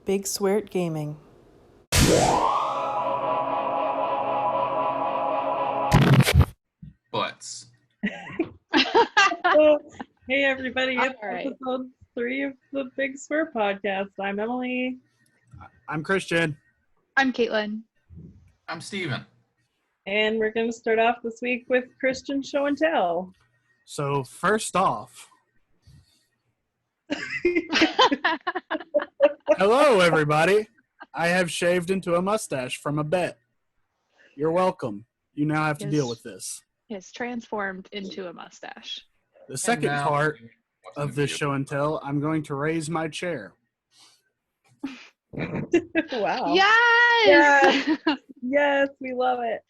Big Sweert Gaming. Butts. Hey everybody, it's right. episode 3 of the Big Sweert podcast. I'm Emily. I'm Christian. I'm Kaitlyn. I'm Steven. And we're going to start off this week with Christian Show and Tell. So first off, hello everybody. I have shaved into a mustache from a bet. You're welcome. You now have to deal with this. It's transformed into a mustache. The second part of this show and tell, I'm going to raise my chair. Wow. Yes! Yes, we love it.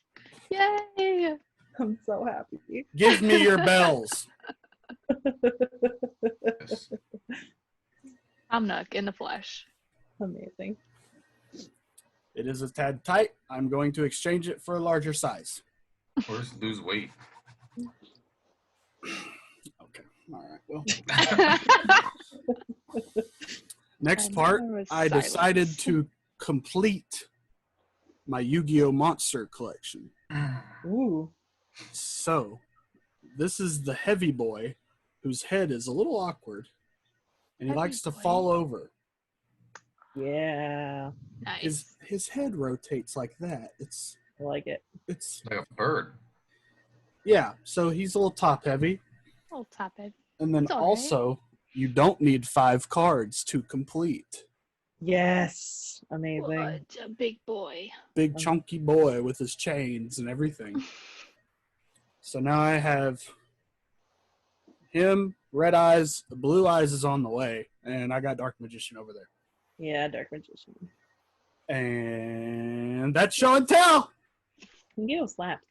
Yay! I'm so happy. Give me your bells. I'm Nook in the flesh. Amazing. It is a tad tight. I'm going to exchange it for a larger size. Or just lose weight. Okay. All right. Well, next part, I decided to complete my Yu-Gi-Oh! Monster collection. Ooh. So, this is the heavy boy whose head is a little awkward, and he Heavy likes to boy. fall over. Yeah. Nice. His head rotates like that. I like it. It's Like a bird. yeah. So he's a little top heavy, Little top head. and then It's all right. also you don't need 5 cards to complete. Yes. Amazing. What a big boy. Big chunky boy with his chains and everything. So now I have him, Red Eyes, Blue Eyes is on the way, and I got Dark Magician over there. Yeah, Dark Magician. And that's show and tell. Yu-Gi-Oh! Slaps.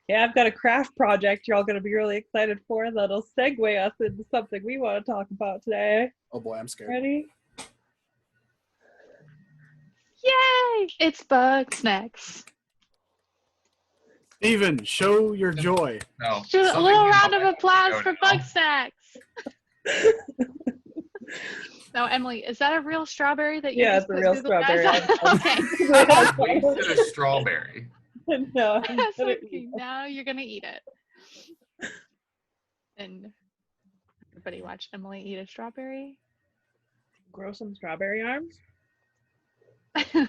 Yeah, I've got a craft project you're all going to be really excited for that'll segue us into something we want to talk about today. Oh boy, I'm scared. Ready? Yay! It's Bugsnax. Steven, show your joy. No. Do a something little you round of know. applause No, for no. Bugsnax. No, Emily, is that a real strawberry that you Yeah, just it's a put real through the strawberry. glass? Okay. I wasted a strawberry. No, That's okay. Now you're gonna eat it. And everybody watch Emily eat a strawberry. grow some strawberry arms. Yeah,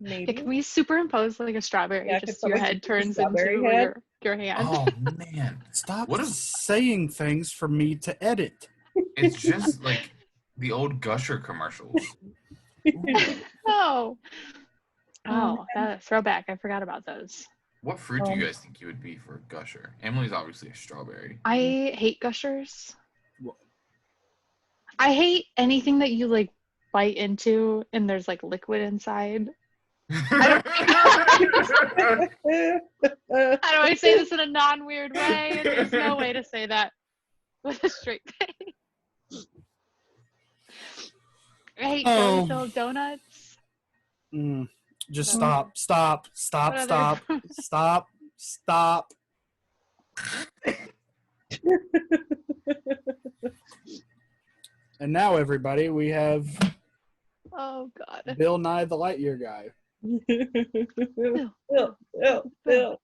Maybe. can we superimpose like a strawberry? Yeah, could just your someone head give me a turns strawberry into head? your hand. Oh man. Stop What is saying things for me to edit. it's just like the old Gusher commercials. Oh, that throwback. I forgot about those. What fruit do you guys think you would be for a Gusher? Emily's obviously a strawberry. I hate gushers. What? I hate anything that you like bite into and there's like liquid inside. How do I say this in a non-weird way? There's no way to say that with a straight face. I hate Oh. jelly-filled donuts. Just What stop. And now, everybody, we have Oh God. Bill Nye the Lightyear guy. Bill.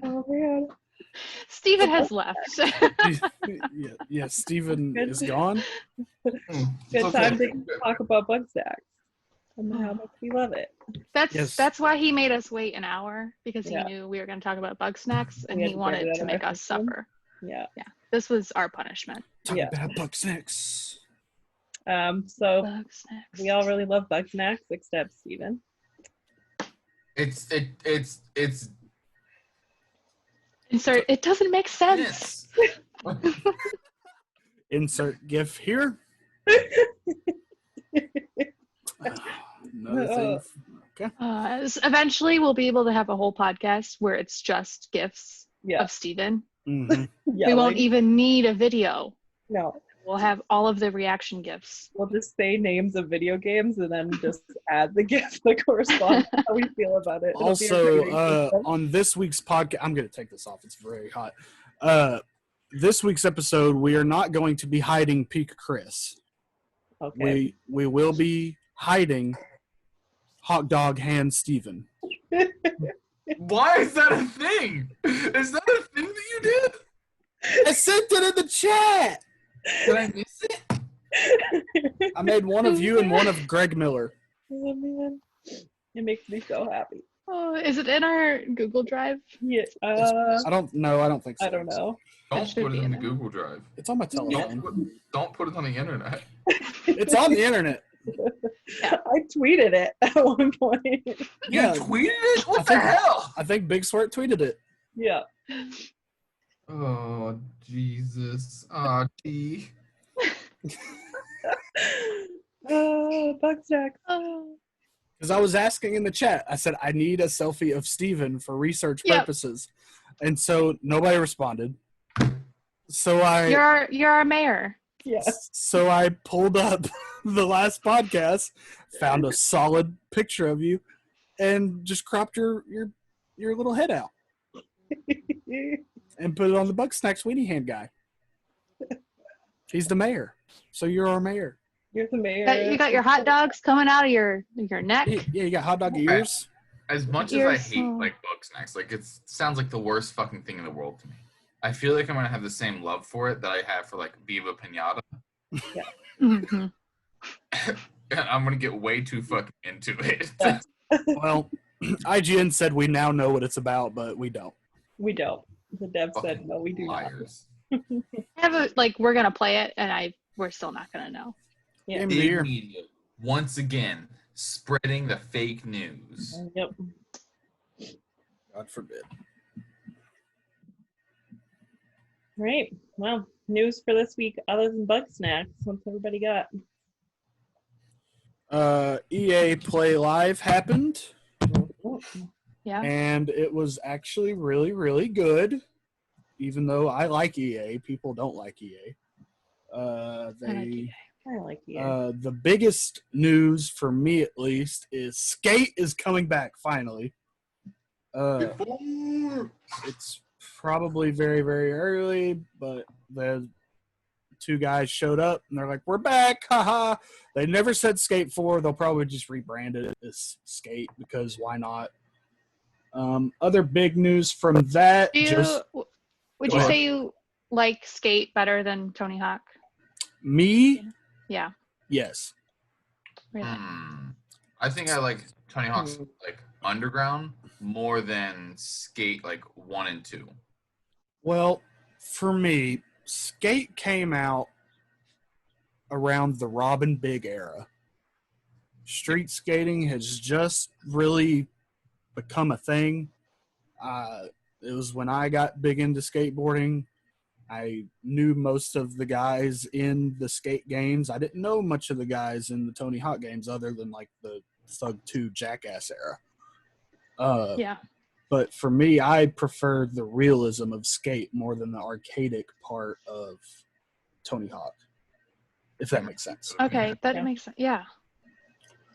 Oh man. Steven has left. Yeah, Steven is gone. Good time to talk about Bugsnax and how much we love it. That's why he made us wait an hour, because he Yeah. knew we were going to talk about Bugsnax and We had he to wanted get it to out of make our us system. suffer. Yeah. This was our punishment. Talk Yeah. about Bugsnax. So Bugsnax. we all really love Bugsnax except Steven. It's Insert. It doesn't make sense. yes. Insert GIF here. Another thing. Okay. Eventually, we'll be able to have a whole podcast where it's just GIFs Yeah. of Steven. Mhm. Yeah, We won't like- even need a video. No. We'll have all of the reaction GIFs. We'll just say names of video games and then just add the GIF that corresponds to how we feel about it. It'll be a Also, pretty interesting. on this week's podcast, I'm going to take this off. It's very hot. This week's episode, we are not going to be hiding Peak Chris. Okay. We will be hiding Hot Dog Hand Steven. Why is that a thing? Is that a thing that you did? I sent it in the chat. Did I miss it? I made one of you and one of Greg Miller. Oh man, it makes me so happy. Oh, is it in our Google Drive? Yeah. I don't know. I don't think so. I don't know. Don't should put it be in in the there. Google Drive. It's on my telephone. Don't put it on the internet. It's on the internet. I tweeted it at one point. Yeah. You tweeted it? What I the think- hell? I think Big Sweert tweeted it. Yeah. Oh, Jesus. Oh, T. Bugsnax. Oh. Because I was asking in the chat, I said, I need a selfie of Steven for research Yep. purposes. And so nobody responded. So I You're our mayor. Yeah. so I pulled up the last podcast, found a solid picture of you, and just cropped your little head out and put it on the Bugsnax Weenie Hand guy. He's the mayor. So you're our mayor. You're the mayor. You got your hot dogs coming out of your neck. Yeah, you got hot dog ears. As much as You're I hate so- like Bugsnax, like it sounds like the worst fucking thing in the world to me. I feel like I'm gonna have the same love for it that I have for like Viva Pinata. Mhm. I'm gonna get way too fucking into it. Well, IGN said we now know what it's about, but we don't. We don't. The dev said Fucking no, we do not. Liars. We're gonna play it, and we're still not gonna know. Yeah. Game of the Big year. media once again spreading the fake news. Yep. God forbid. Right. Well, news for this week other than Bugsnax. What's everybody got? EA Play Live happened, Yeah. and it was actually really, really good. Even though I like EA, people don't like EA. I like EA. I like you. The biggest news for me, at least, is Skate is coming back finally. It's probably very, very early, but the two guys showed up and they're like, "We're back, haha!" They never said Skate 4. They'll probably just rebrand it as Skate because why not? Other big news from that. Would Go you ahead. say you like Skate better than Tony Hawk? Me, Yeah. yes. Really? I think I like Tony Hawk's like Underground more than Skate like 1 and 2. Well, for me, Skate came out around the Robin Big era. Street skating has just really become a thing. It was when I got big into skateboarding. I knew most of the guys in the skate games. I didn't know much of the guys in the Tony Hawk games other than like the Thug 2 Jackass era. Yeah. But for me, I prefer the realism of Skate more than the archaic part of Tony Hawk, if that makes sense. Okay, that Yeah. makes sense. Yeah.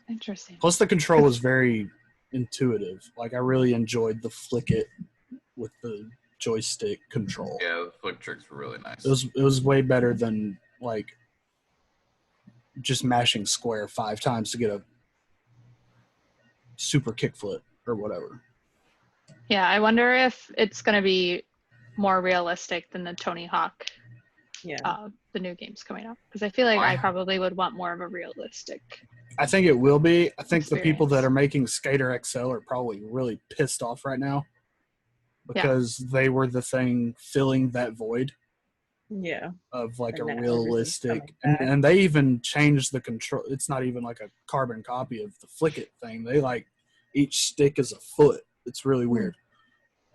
Interesting. Plus, the control was very intuitive. Like, I really enjoyed the flick it with the joystick control. Yeah, the flick tricks were really nice. It was way better than, like, just mashing square 5 times to get a super kickflip or whatever. Yeah, I wonder if it's going to be more realistic than the Tony Hawk, Yeah. the new games coming up. Because I feel like I I- probably would want more of a realistic. I think it will be. I think the people that Experience. are making Skater XL are probably really pissed off right now because they were the thing filling that void Yeah. of like And a now everything's realistic, coming and, back. and they even changed the control. It's not even like a carbon copy of the Flick It thing. They like each stick is a foot. It's really weird.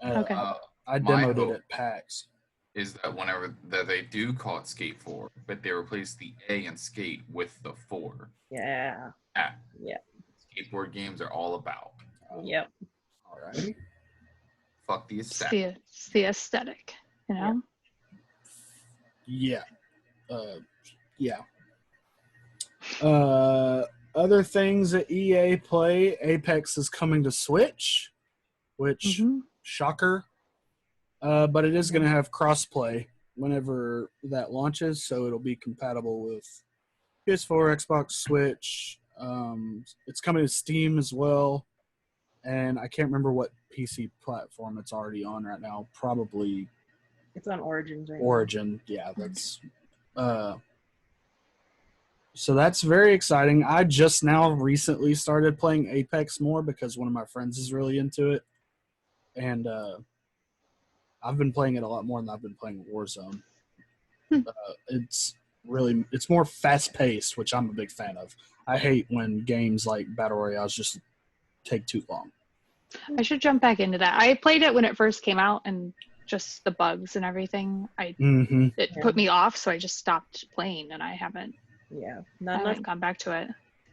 Okay. I My demoed it hope at PAX. is that whenever that they do call it Skate 4, but they replace the A in Skate with the 4. Yeah. Ah, Yeah. skateboard games are all about. Yep. All right. Fuck the It's aesthetic. the aesthetic, you know? Yeah. Yeah. Other things at EA Play, Apex is coming to Switch, which Mhm. shocker. But it is going to have crossplay whenever that launches, so it'll be compatible with PS4, Xbox, Switch, It's coming to Steam as well, and I can't remember what PC platform it's already on right now. Probably It's on Origins right now. Origin. Yeah, that's. So that's very exciting. I just now recently started playing Apex more because one of my friends is really into it, and I've been playing it a lot more than I've been playing Warzone. It's more fast paced, which I'm a big fan of. I hate when games like Battle Royales just take too long. I should jump back into that. I played it when it first came out, and just the bugs and everything, it put me off, so I just stopped playing, and I haven't gone back to it.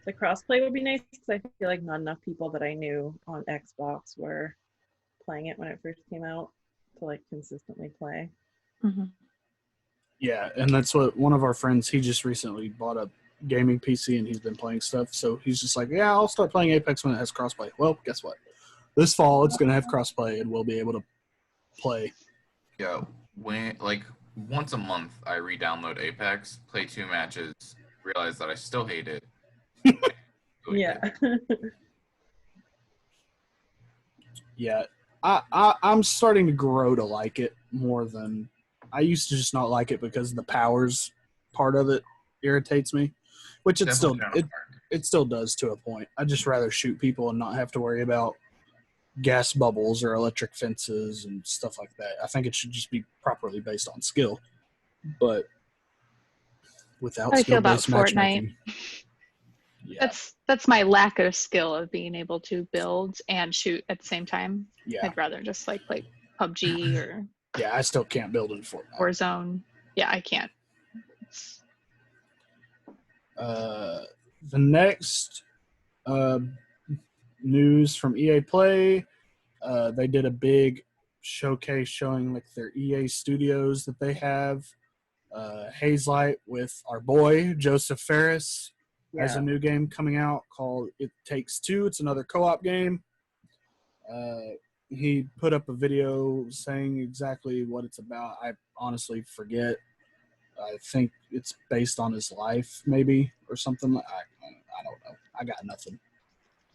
The crossplay would be nice because I feel like not enough people that I knew on Xbox were playing it when it first came out to like consistently play. Mm-hmm. Yeah, and that's what one of our friends, he just recently bought a gaming PC and he's been playing stuff. So he's just like, yeah, I'll start playing Apex when it has crossplay. Well, guess what? This fall it's going to have crossplay and we'll be able to play. Yeah, once a month I re-download Apex, play 2 matches, realize that I still hate it. Yeah. Yeah, I'm starting to grow to like it more than I used to. Just not like it because the powers part of it irritates me, which it still does to a point. I just rather shoot people and not have to worry about gas bubbles or electric fences and stuff like that. I think it should just be properly based on skill, but without skill-based matchmaking. Yeah. That's my lack of skill of being able to build and shoot at the same time. Yeah. I'd rather just like play PUBG or I still can't build in Fortnite. Warzone. Yeah, I can't. The next news from EA Play, they did a big showcase showing like their EA studios that they have. Hazelight with our boy Joseph Ferris has a new game coming out called It Takes Two. It's another co-op game. He put up a video saying exactly what it's about. I honestly forget. I think it's based on his life, maybe, or something. I don't know. I got nothing.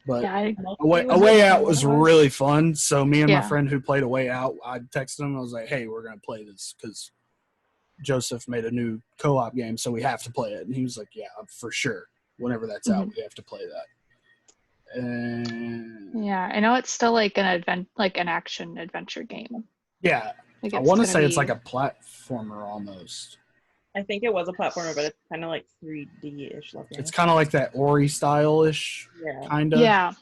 But A Way Out was really fun. So me and my friend who played A Way Out, I texted him. I was like, hey, we're going to play this because Joseph made a new co-op game, so we have to play it. And he was like, yeah, for sure. Whenever that's out, we have to play that. And yeah, I know it's still like an action adventure game. Yeah, I want to say it's like a platformer almost. I think it was a platformer, but it's kind of like 3D-ish looking. It's kind of like that Ori style-ish, kind of. Yeah.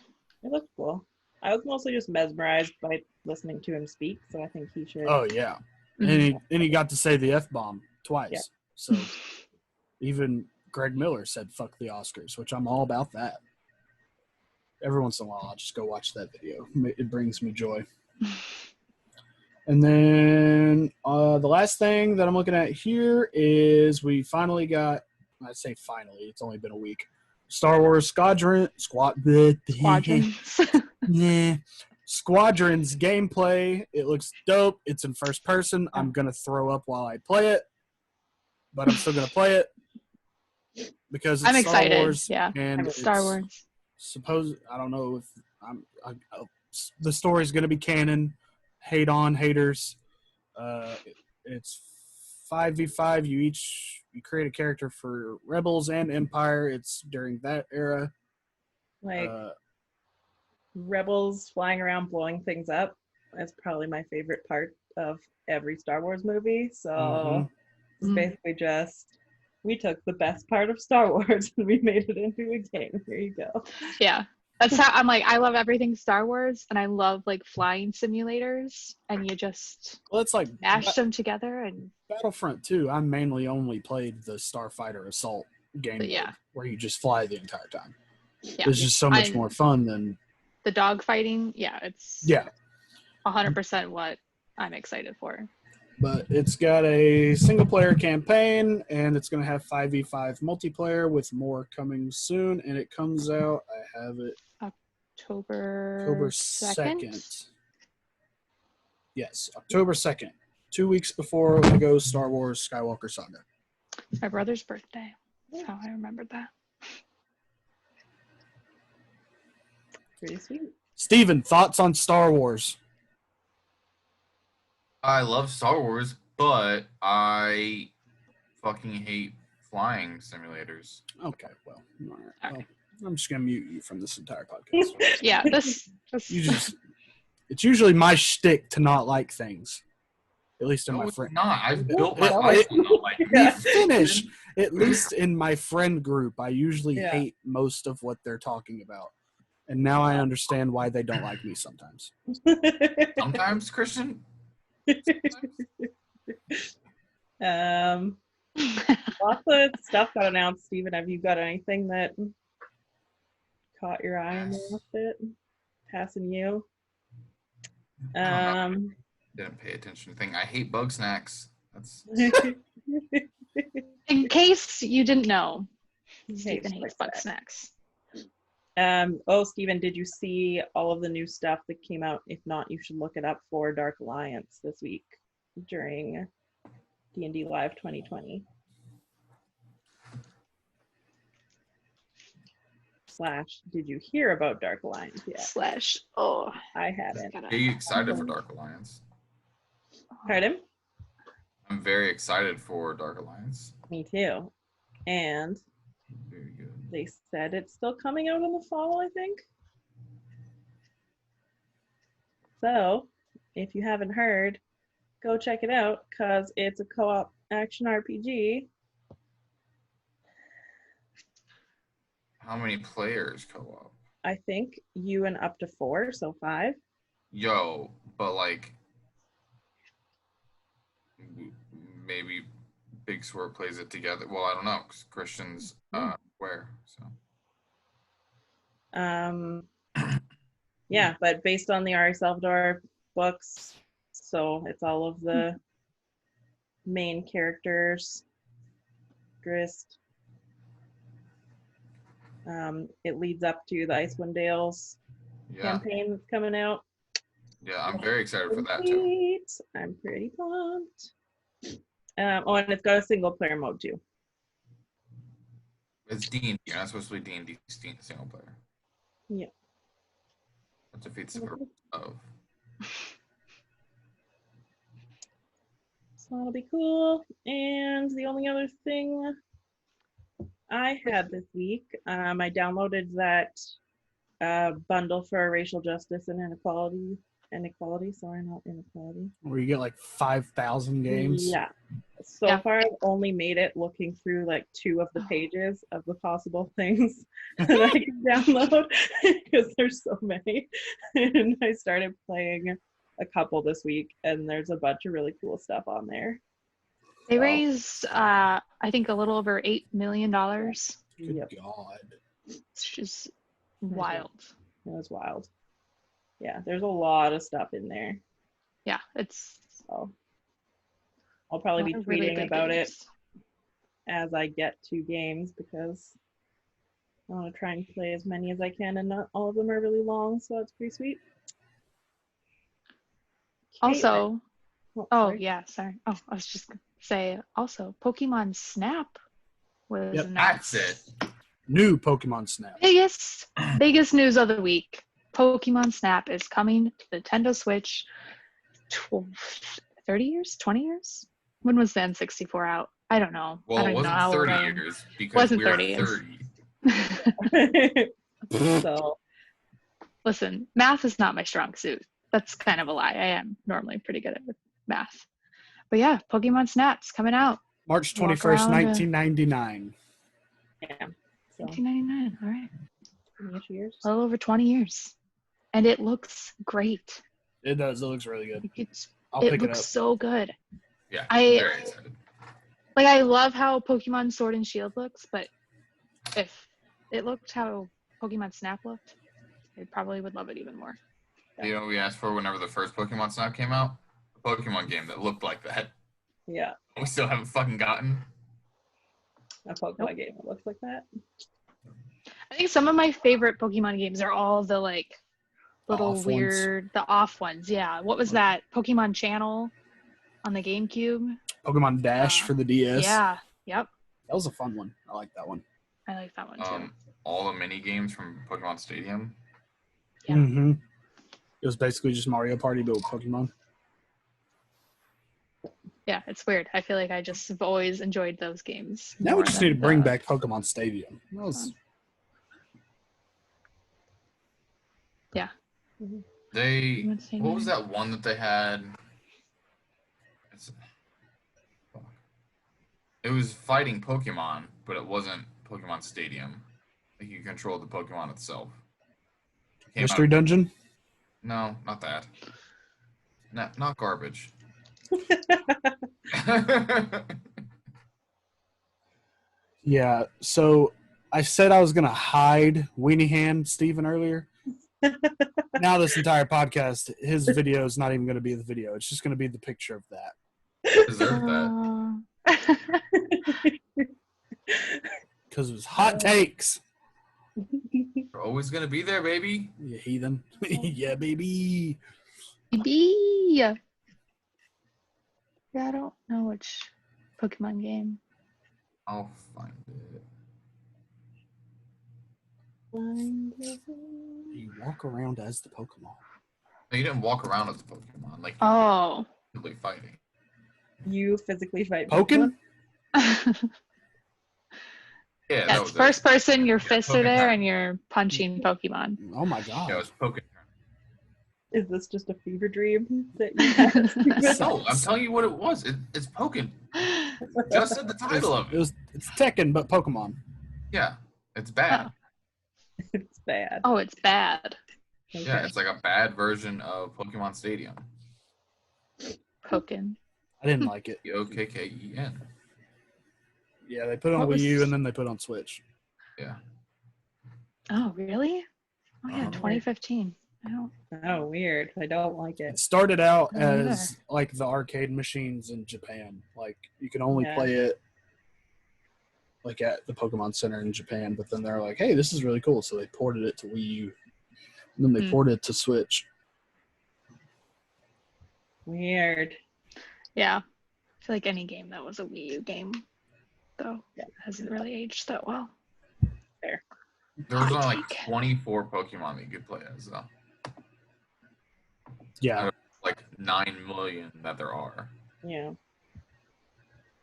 It looks cool. I was mostly just mesmerized by listening to him speak, so I think he should. Oh, yeah. And he got to say the F-bomb twice. Yeah. So even Greg Miller said fuck the Oscars, which I'm all about that. Every once in a while, I'll just go watch that video. It brings me joy. And then the last thing that I'm looking at here is we finally got, I say finally, it's only been a week, Star Wars Squadrons gameplay. It looks dope. It's in first person. I'm going to throw up while I play it, but I'm still going to play it because it's I'm Star excited. Wars. Yeah, and Star Wars. I don't know if the story's going to be canon. Hate on haters. It's 5v5. You create a character for Rebels and Empire. It's during that era. Like Rebels flying around blowing things up. That's probably my favorite part of every Star Wars movie. So it's basically just we took the best part of Star Wars and we made it into a game. Here you go. Yeah. That's how I'm like, I love everything Star Wars and I love like flying simulators and you just it's like mash them together. And Battlefront 2, I mainly only played the Starfighter Assault game where you just fly the entire time. Yeah. It's just so much more fun than the dog fighting. Yeah, it's 100% what I'm excited for. But it's got a single-player campaign, and it's going to have 5v5 multiplayer with more coming soon, and it comes out, I have it, October 2nd? Yes, October 2nd. 2 weeks before Lego Star Wars Skywalker Saga. My brother's birthday. That's how I remembered that. Pretty sweet. Steven, thoughts on Star Wars? I love Star Wars, but I fucking hate flying simulators. Okay, well, all right. Well, I'm just gonna mute you from this entire podcast. Yeah, this it's usually my shtick to not like things. At least in my friend. Not. I've built my life on not liking Let me finish. At least in my friend group, I usually hate most of what they're talking about. And now I understand why they don't like me sometimes. Sometimes, Christian? Lots of stuff got announced. Steven, have you got anything that caught your eye in the last bit? Passing you? Didn't pay attention to thing. I hate Bugsnax. That's in case you didn't know, Steven hates Bugsnax. Steven, did you see all of the new stuff that came out? If not, you should look it up for Dark Alliance this week during D&D Live 2020. / did you hear about Dark Alliance yet? / I haven't. Are you excited for Dark Alliance? Pardon? I'm very excited for Dark Alliance. Me too. And very good. They said it's still coming out in the fall, I think. So, if you haven't heard, go check it out because it's a co-op action RPG. How many players co-op? I think you and up to 4, so 5. Yo, but like maybe Big Sweert plays it together. Well, I don't know because Christian's where so. Yeah, but based on the Ari Salvador books, so it's all of the main characters. Grist. It leads up to the Icewind Dale's campaign that's coming out. Yeah, I'm very excited for that too. I'm pretty pumped. And it's got a single player mode too. It's D&D. You're not supposed to be D&D single player. Yeah. That defeats the purpose of. So that'll be cool. And the only other thing I had this week, I downloaded that bundle for racial justice and inequality. Sorry, not inequality. Where you get like 5,000 games. Yeah. So far, I've only made it looking through like 2 of the pages of the possible things that I can download because there's so many. And I started playing a couple this week, and there's a bunch of really cool stuff on there. They raised, I think, a little over $8 million. Good God. It's just wild. It was wild. Yeah, there's a lot of stuff in there. Yeah, it's... So I'll probably be tweeting about it as I get to games because I want to try and play as many as I can, and not all of them are really long, so that's pretty sweet. Also, sorry. sorry. Oh, I was just going to say, also, Pokemon Snap was announced. That's it. New Pokemon Snap. Biggest news of the week. Pokemon Snap is coming to Nintendo Switch 30 years? 20 years? When was the N64 out? I don't know. Well, I don't it wasn't know 30 years because we were 30. So, listen, math is not my strong suit. That's kind of a lie. I am normally pretty good at math. But yeah, Pokemon Snap's coming out. March 21st, 1999. Yeah. So. 1999, all right. 20 years. A little over 20 years. And it looks great. It does. It looks really good. It looks so good. Yeah, very excited. Like, I love how Pokemon Sword and Shield looks, but if it looked how Pokemon Snap looked, I probably would love it even more. You know what we asked for whenever the first Pokemon Snap came out? A Pokemon game that looked like that. Yeah. We still haven't fucking gotten. A Pokemon game that looks like that. I think some of my favorite Pokemon games are all the like little weird, the off ones. Yeah. What was that? Pokemon Channel on the GameCube. Pokemon Dash for the DS. Yeah. Yep. That was a fun one. I like that one. I like that one too. All the mini games from Pokemon Stadium. Yeah. Mm-hmm. It was basically just Mario Party, but with Pokemon. Yeah, it's weird. I feel like I just have always enjoyed those games. Now we just need to bring back Pokemon Stadium. That was... Yeah. What was that one that they had? It was fighting Pokemon, but it wasn't Pokemon Stadium. Like you controlled the Pokemon itself. Mystery Dungeon? No, not that. Not garbage. Yeah, so I said I was going to hide Weenie Hand Steven earlier. Now this entire podcast, his video is not even going to be the video. It's just going to be the picture of that. Deserve that. Because it was hot takes. You're always going to be there, baby. You heathen. Yeah, baby. Baby. Yeah, I don't know which Pokemon game. I'll find it. You walk around as the Pokemon. No, you didn't walk around as a Pokemon. Like, physically fighting. You physically fight Pokken? Yeah, it's first person, your fists are there, and you're punching Pokemon. Oh my god. Yeah, it was Pokken. Is this just a fever dream that you had? No, I'm telling you what it was. It's Pokken. Just said the title of it. It's Tekken, but Pokemon. Yeah, it's bad. Oh. It's bad. Oh, it's bad. Okay. Yeah, it's like a bad version of Pokemon Stadium. Pokken. I didn't like it. Pokken. Yeah, they put it on Wii U and then they put it on Switch. Yeah. Oh, really? Oh, yeah, 2015. Oh, weird. I don't like it. It started out as like the arcade machines in Japan. Like you can only play it like at the Pokemon Center in Japan, but then they're like, hey, this is really cool. So they ported it to Wii U. And then they ported it to Switch. Weird. Yeah. I feel like any game that was a Wii U game, though, hasn't really aged that well. Fair. There was only like 24 Pokemon that you could play as, though. Yeah. Like 9 million that there are. Yeah.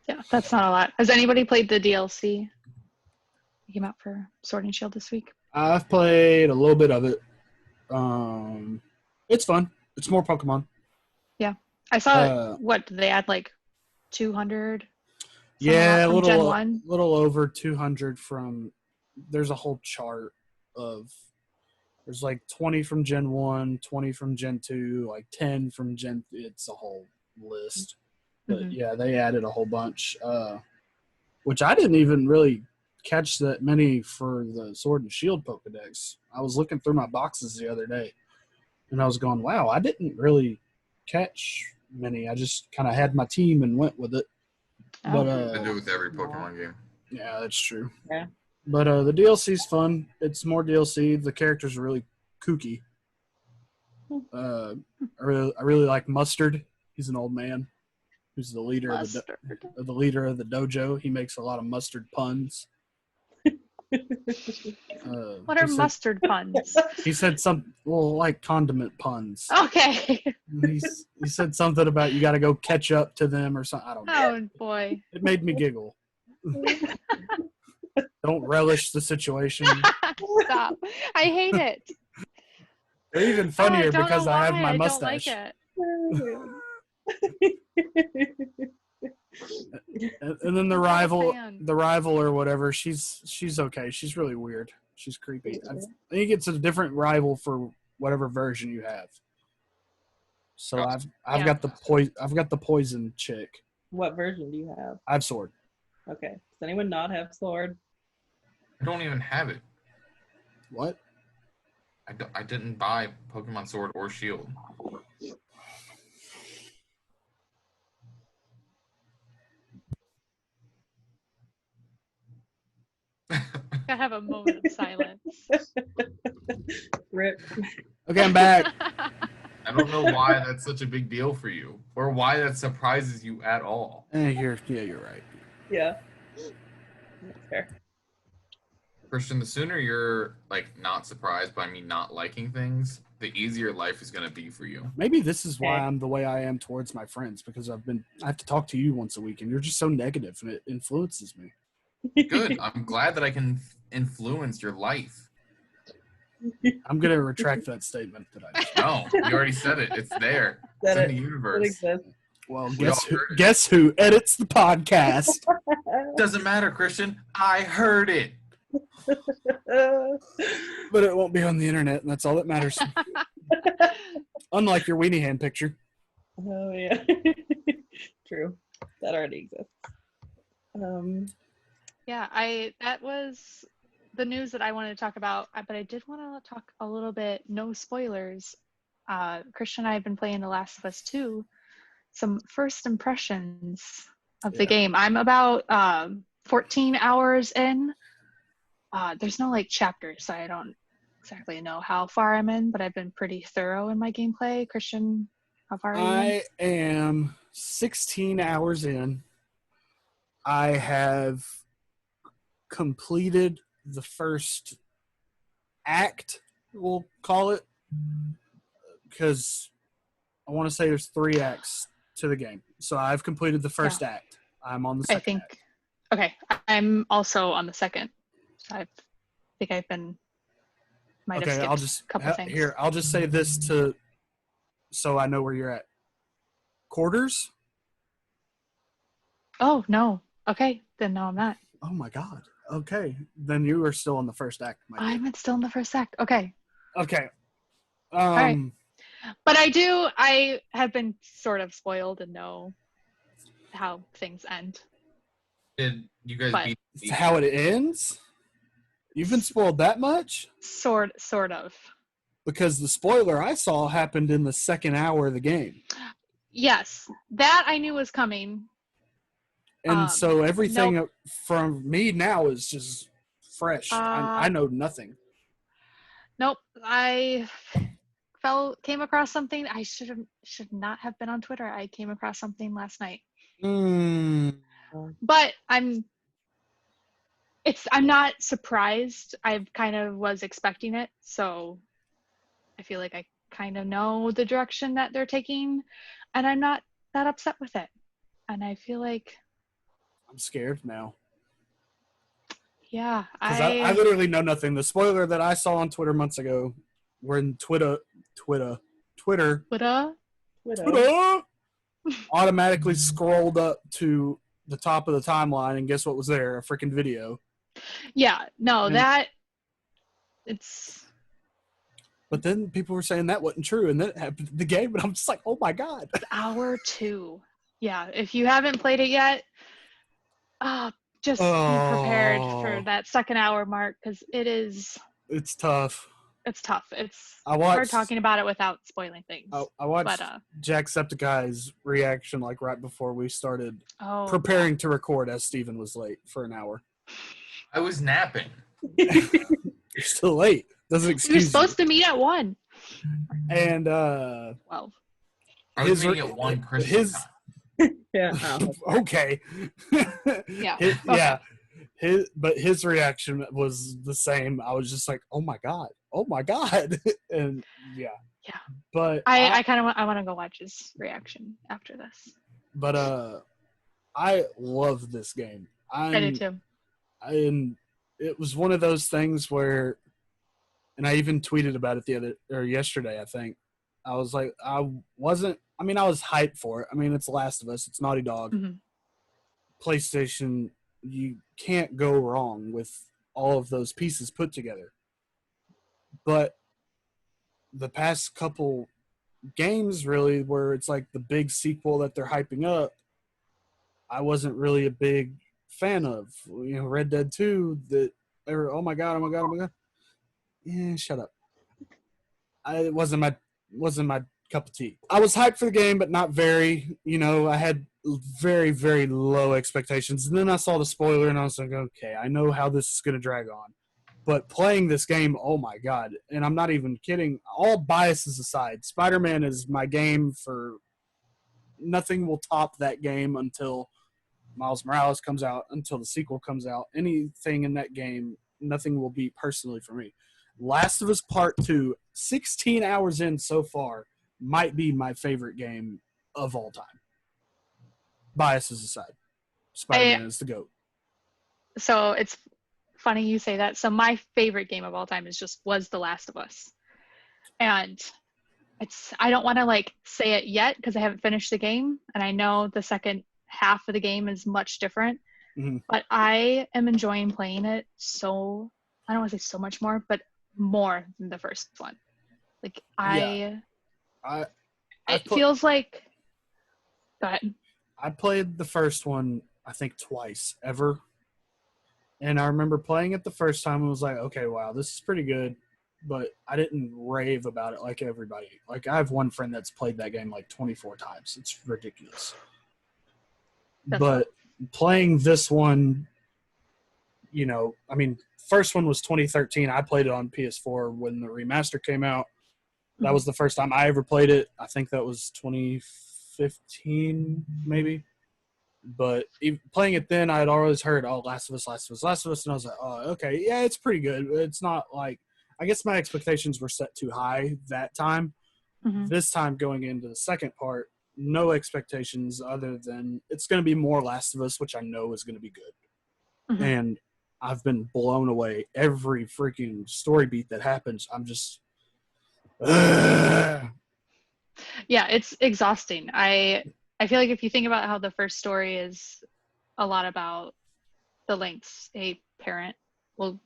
Yeah, that's not a lot. Has anybody played the DLC? It came out for Sword and Shield this week. I've played a little bit of it. It's fun. It's more Pokemon. Yeah. I saw they add like 200? Yeah, a little over 200 from, there's a whole chart of, there's like 20 from Gen 1, 20 from Gen 2, like 10 from Gen, it's a whole list. But yeah, they added a whole bunch, which I didn't even really catch that many for the Sword and Shield Pokedex. I was looking through my boxes the other day, and I was going, wow, I didn't really catch many. I just kind of had my team and went with it. But they do with every Pokemon game. Yeah, that's true. Yeah. But the DLC's fun. It's more DLC. The characters are really kooky. I really like Mustard. He's an old man who's the leader of the dojo. He makes a lot of mustard puns. What are mustard puns? He said like condiment puns. Okay. He said something about you got to go catch up to them or something. I don't know. Oh boy. It made me giggle. Don't relish the situation. Stop. I hate it. They're even funnier because I have my mustache. I don't like it. And then the rival or whatever, she's okay. She's really weird. She's creepy. I think it's a different rival for whatever version you have. So I've got the poison chick. What version do you have? I have Sword. Okay. Does anyone not have Sword? I don't even have it. What? I didn't buy Pokemon Sword or Shield. I have a moment of silence. Rip. Okay, I'm back. I don't know why that's such a big deal for you, or why that surprises you at all. You're right. Yeah. That's fair. Christian, the sooner you're like not surprised by me not liking things, the easier life is going to be for you. Maybe this is why I'm the way I am towards my friends, because I have to talk to you once a week, and you're just so negative, and it influences me. Good. I'm glad that I can influence your life. I'm going to retract that statement that I just No, you already said it. It's there. It's in the universe. Well, guess who edits the podcast? Doesn't matter, Christian. I heard it. But it won't be on the internet, and that's all that matters. Unlike your weenie hand picture. Oh, yeah. True. That already exists. Yeah, that was the news that I wanted to talk about, but I did want to talk a little bit, no spoilers. Christian and I have been playing The Last of Us 2. Some first impressions of the game. I'm about 14 hours in. There's no like chapters, so I don't exactly know how far I'm in, but I've been pretty thorough in my gameplay. Christian, how far are you in? I am 16 hours in. I have completed the first act, we'll call it, because I want to say there's 3 acts to the game. So I've completed the first act. I'm on the second act. Okay, I'm also on the second. So I think I've been might have skipped a couple things. Here, I'll just say this so I know where you're at. Quarters? Oh, no. Okay, then no, I'm not. Oh my God. Okay, then you are still in the first act. I'm still in the first act. Okay. Okay. All right. But I have been sort of spoiled and know how things end. Did you guys beat how it ends? You've been spoiled that much? Sort of. Because the spoiler I saw happened in the second hour of the game. Yes, that I knew was coming. And so everything from me now is just fresh. I know nothing. Nope. I came across something. I should not have been on Twitter. I came across something last night. But I'm not surprised. I kind of was expecting it, so I feel like I kind of know the direction that they're taking, and I'm not that upset with it. And I feel like I'm scared now. Yeah, because I literally know nothing. The spoiler that I saw on Twitter months ago, when Twitter automatically scrolled up to the top of the timeline, and guess what was there? A freaking video. Yeah, no, it's. But then people were saying that wasn't true, and then it happened in the game, and I'm just like, oh my God. It's hour 2. Yeah, if you haven't played it yet, just be prepared for that second hour mark, because it's tough. It's tough. It's hard talking about it without spoiling things. I watched Jacksepticeye's reaction like right before we started preparing to record, as Steven was late for an hour. I was napping. You're still late. Doesn't excuse you. You're supposed to meet at 1. And 12. I was meeting at 1 Christian time. Yeah. Okay. Yeah. But his reaction was the same. I was just like, oh my God. And yeah. But I kind of want to go watch his reaction after this. But I love this game. I do too. And it was one of those things where, and I even tweeted about it yesterday, I think. I was like, I was hyped for it. I mean, it's Last of Us. It's Naughty Dog. Mm-hmm. PlayStation, you can't go wrong with all of those pieces put together. But the past couple games, really, where it's like the big sequel that they're hyping up, I wasn't really a big fan of. Red Dead 2, that they were, oh my God. Yeah, shut up. It wasn't my cup of tea. I was hyped for the game, but not very. I had very, very low expectations. And then I saw the spoiler, and I was like, okay, I know how this is going to drag on. But playing this game, oh my God. And I'm not even kidding. All biases aside, Spider-Man is my game for nothing will top that game until Miles Morales comes out, until the sequel comes out. Anything in that game nothing will beat personally for me. Last of Us Part 2, 16 hours in so far, might be my favorite game of all time. Biases aside. Spider-Man is the GOAT. So it's funny you say that. So my favorite game of all time was The Last of Us. And I don't want to like say it yet because I haven't finished the game, and I know the second half of the game is much different. Mm-hmm. But I am enjoying playing it so, I don't want to say so much more, but more than the first one. Like feels like. Go ahead. I played the first one, I think twice ever, and I remember playing it the first time and was like, okay, wow, this is pretty good. But I didn't rave about it like everybody. Like, I have one friend that's played that game like 24 times. It's ridiculous. But playing this one, you know, I mean, first one was 2013. I played it on PS4 when the remaster came out. That was the first time I ever played it. I think that was 2015, maybe. But playing it then, I had always heard, oh, Last of Us. And I was like, oh, okay, yeah, it's pretty good. It's not like, I guess my expectations were set too high that time. Mm-hmm. This time going into the second part, no expectations other than it's going to be more Last of Us, which I know is going to be good. Mm-hmm. And I've been blown away. Every freaking story beat that happens, I'm just... Yeah, it's exhausting. I feel like if you think about how the first story is a lot about the lengths a parent will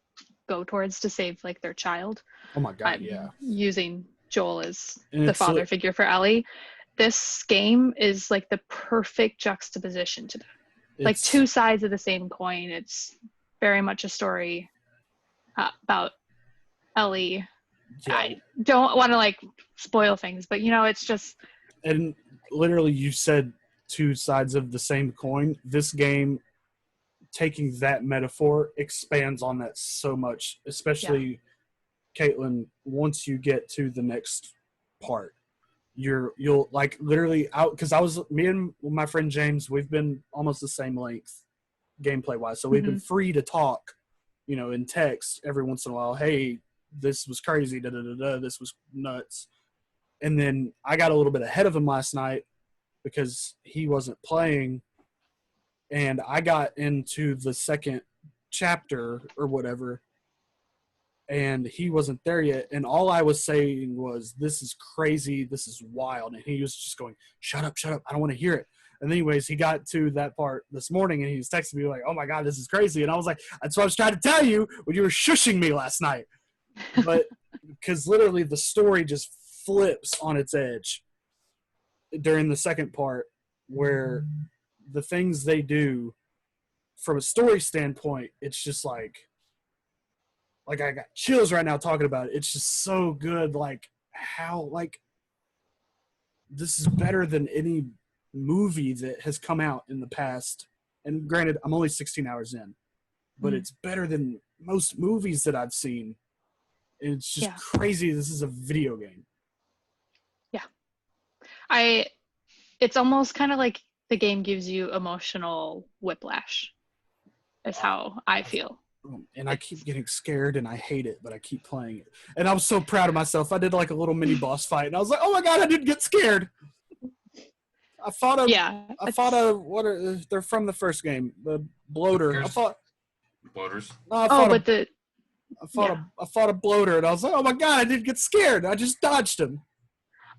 go towards to save like their child. Oh my God, yeah. Using Joel as the father figure for Ellie. This game is like the perfect juxtaposition to that. Like two sides of the same coin. It's very much a story about Ellie. Yeah. I don't want to like spoil things, but you know, it's just. And literally you said two sides of the same coin. This game, taking that metaphor, expands on that so much, especially Kaitlyn, once you get to the next part. You'll like literally out, because me and my friend James, we've been almost the same length gameplay wise, so we've been free to talk, you know, in text every once in a while. Hey, this was crazy, this was nuts. And then I got a little bit ahead of him last night because he wasn't playing, and I got into the second chapter or whatever, and he wasn't there yet. And all I was saying was, this is crazy, this is wild. And he was just going, shut up, I don't want to hear it. And anyways, he got to that part this morning, and he was texting me like, oh my God, this is crazy. And I was like, that's what I was trying to tell you when you were shushing me last night. But because literally the story just flips on its edge during the second part, where the things they do from a story standpoint, it's just like I got chills right now talking about it. It's just so good. Like how, like, this is better than any movie that has come out in the past. And granted, I'm only 16 hours in, but it's better than most movies that I've seen. And it's just crazy. This is a video game. Yeah. It's almost kind of like the game gives you emotional whiplash, is how I feel. And I keep getting scared, and I hate it, but I keep playing it. And I was so proud of myself. I did like a little mini boss fight, and I was like, "Oh my God, I didn't get scared." I fought they're from the first game, the bloater. Bloaters. No, I fought a bloater, and I was like, "Oh my God, I didn't get scared. I just dodged him."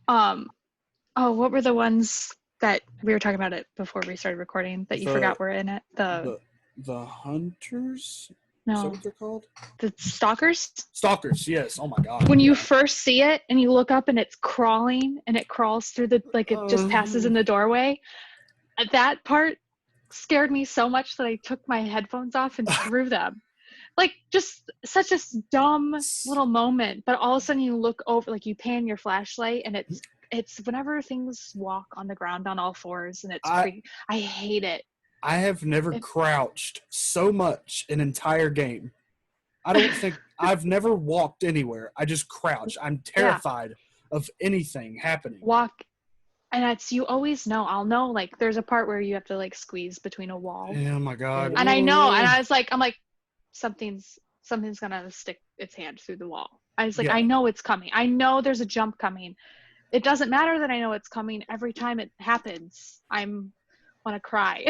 What were the ones that we were talking about it before we started recording that you forgot were in it? The hunters. No. Is that what they're called? The stalkers? Stalkers, yes. Oh my God. When you first see it and you look up and it's crawling and it crawls through it just passes in the doorway. That part scared me so much that I took my headphones off and threw them. Like, just such a dumb little moment. But all of a sudden you look over, like you pan your flashlight, and it's whenever things walk on the ground on all fours, and it's I hate it. I have never crouched so much an entire game. I don't think I've never walked anywhere. I just crouch. I'm terrified of anything happening. Walk, and you always know. I'll know, like, there's a part where you have to like squeeze between a wall. Oh my God. And I know, and I'm like, something's something's gonna stick its hand through the wall. I was like, Yeah. I know it's coming. I know there's a jump coming. It doesn't matter that I know it's coming. Every time it happens, I'm want to cry.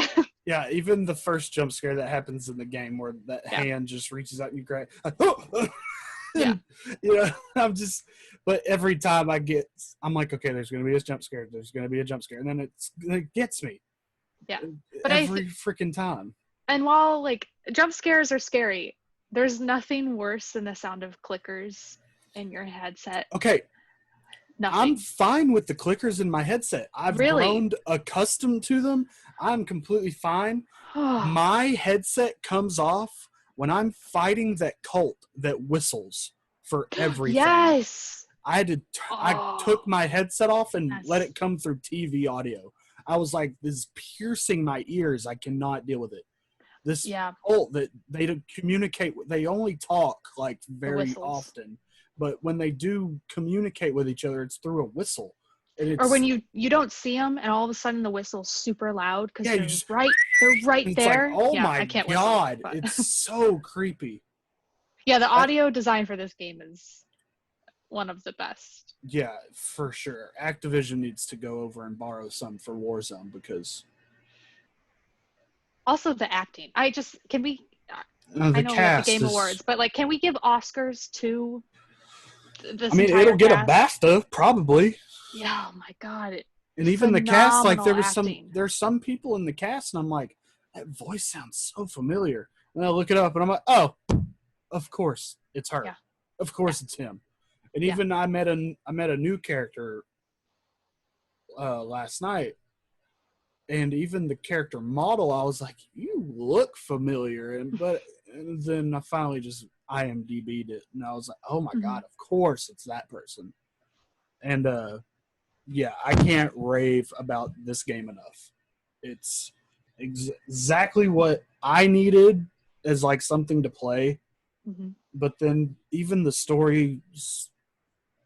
Yeah, even the first jump scare that happens in the game where that hand just reaches out and you cry. Yeah. You know, but every time I'm like, okay, there's going to be a jump scare. There's going to be a jump scare. And then it gets me. Yeah. But every freaking time. And while like jump scares are scary, there's nothing worse than the sound of clickers in your headset. Okay. Nothing. I'm fine with the clickers in my headset. I've grown accustomed to them. I'm completely fine. My headset comes off when I'm fighting that cult that whistles for everything. Yes. I took my headset off and let it come through TV audio. I was like, this is piercing my ears. I cannot deal with it. This cult that they don't communicate. They only talk like very often. But when they do communicate with each other, it's through a whistle. Or when you don't see them, and all of a sudden the whistle's super loud because they're right there. Like, oh my God, whistle, it's so creepy. Yeah, the audio design for this game is one of the best. Yeah, for sure. Activision needs to go over and borrow some for Warzone because. Also, the acting. Can we? I know we have the Game Awards, but like, can we give Oscars to? It'll get a BAFTA probably. Yeah, oh my God. And even the cast, like there's some people in the cast, and I'm like, that voice sounds so familiar. And I look it up, and I'm like, oh, of course it's her. Yeah. Of course it's him. And even I met a new character last night, and even the character model, I was like, you look familiar, and then I finally just IMDb'd it, and I was like, oh my God, of course it's that person. And I can't rave about this game enough. It's exactly what I needed as like something to play. But then even the story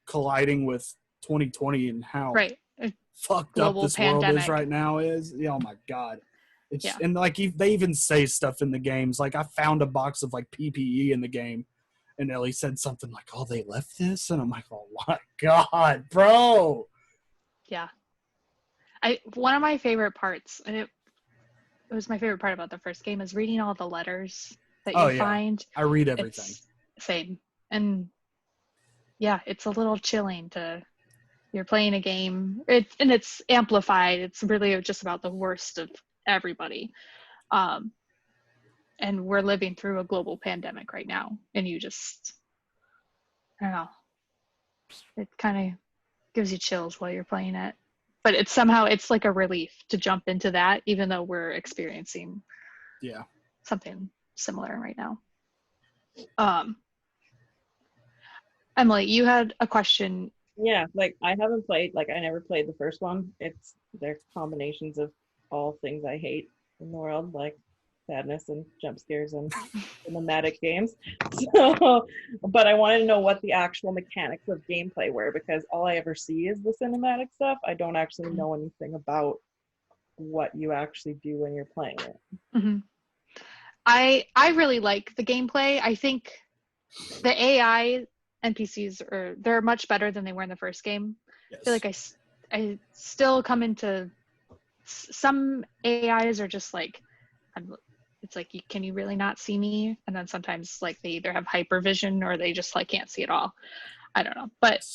colliding with 2020 and how fucked up this world is right now is, oh my God. And like they even say stuff in the games. Like I found a box of like PPE in the game, and Ellie said something like, "Oh, they left this," and I'm like, "Oh my God, bro!" Yeah, one of my favorite parts, and it was my favorite part about the first game, is reading all the letters that you find. I read everything. Same, and it's a little chilling you're playing a game, and it's amplified. It's really just about the worst of everybody, and we're living through a global pandemic right now, and you just, I don't know, it kind of gives you chills while you're playing it, but it's like a relief to jump into that, even though we're experiencing something similar right now. Emily, you had a question. Yeah, like I haven't played, like I never played the first one. They're combinations of all things I hate in the world, like sadness and jump scares and cinematic games. So, but I wanted to know what the actual mechanics of gameplay were, because all I ever see is the cinematic stuff. I don't actually know anything about what you actually do when you're playing it. I really like the gameplay. I think the AI NPCs they're much better than they were in the first game. Yes. I feel like I still come into some AIs are just like, it's like, can you really not see me? And then sometimes like they either have hypervision or they just like can't see at all. I don't know, but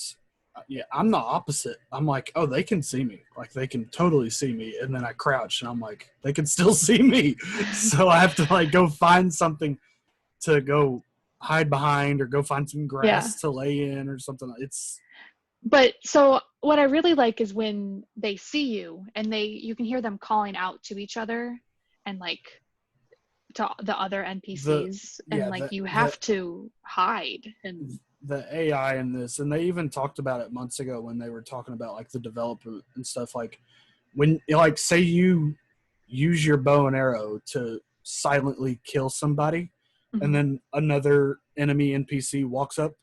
I'm the opposite. I'm like, oh, they can see me, like they can totally see me, and then I crouch and I'm like, they can still see me. So I have to like go find something to go hide behind, or go find some grass to lay in or something. But so what I really like is when they see you and you can hear them calling out to each other and like to the other NPCs, you have to hide. And the AI in this, and they even talked about it months ago when they were talking about like the development and stuff, like when like say you use your bow and arrow to silently kill somebody, and then another enemy NPC walks up,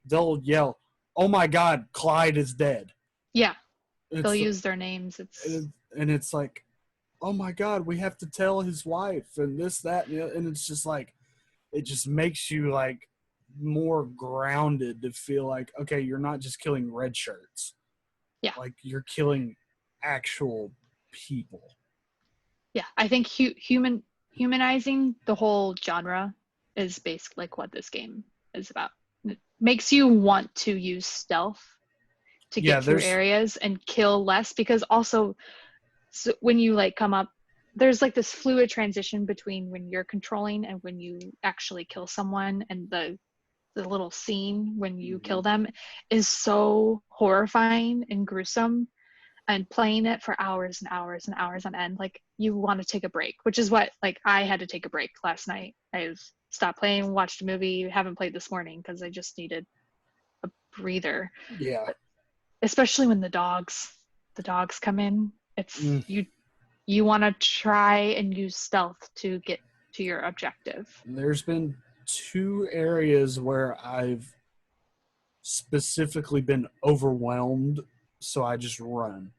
they'll yell, "Oh my God, Clyde is dead." Yeah. They'll use their names. And it's like, oh my God, we have to tell his wife and this, that, and it's just like, it just makes you like more grounded to feel like, okay, you're not just killing red shirts. Yeah. Like you're killing actual people. Yeah, I think humanizing the whole genre is basically like what this game is about. It makes you want to use stealth to get through areas and kill less, because also when you like come up, there's like this fluid transition between when you're controlling and when you actually kill someone, and the little scene when you kill them is so horrifying and gruesome, and playing it for hours and hours and hours on end, like you want to take a break, which is what, like, I had to take a break last night. I stopped playing, watched a movie, haven't played this morning because I just needed a breather. Yeah. But especially when the dogs come in, it's you want to try and use stealth to get to your objective. There's been 2 areas where I've specifically been overwhelmed, so I just run.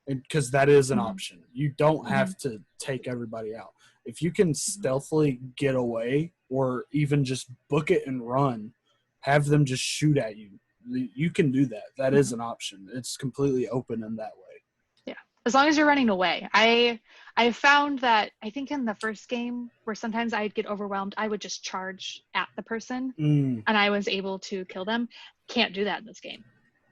And because that is an option. You don't have to take everybody out. If you can stealthily get away, or even just book it and run, have them just shoot at you. You can do that. That is an option. It's completely open in that way. Yeah, as long as you're running away. I found that, I think in the first game, where sometimes I'd get overwhelmed, I would just charge at the person, and I was able to kill them. Can't do that in this game.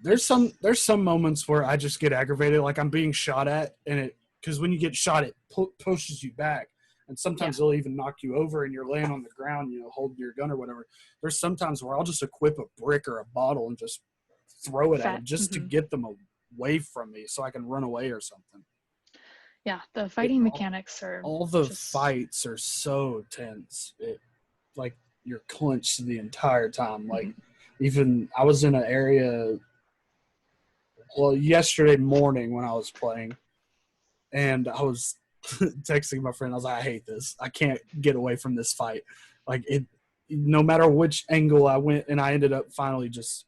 There's some moments where I just get aggravated, like I'm being shot at, and because when you get shot, it pushes you back, and sometimes they'll even knock you over, and you're laying on the ground, holding your gun or whatever. There's sometimes where I'll just equip a brick or a bottle and just throw it at them just to get them away from me, so I can run away or something. Yeah, the fighting mechanics are all the fights are so tense. Like you're clenched the entire time. Like even I was in an area. Well, yesterday morning when I was playing, and I was texting my friend, I was like, I hate this. I can't get away from this fight. Like it, no matter which angle I went, and I ended up finally just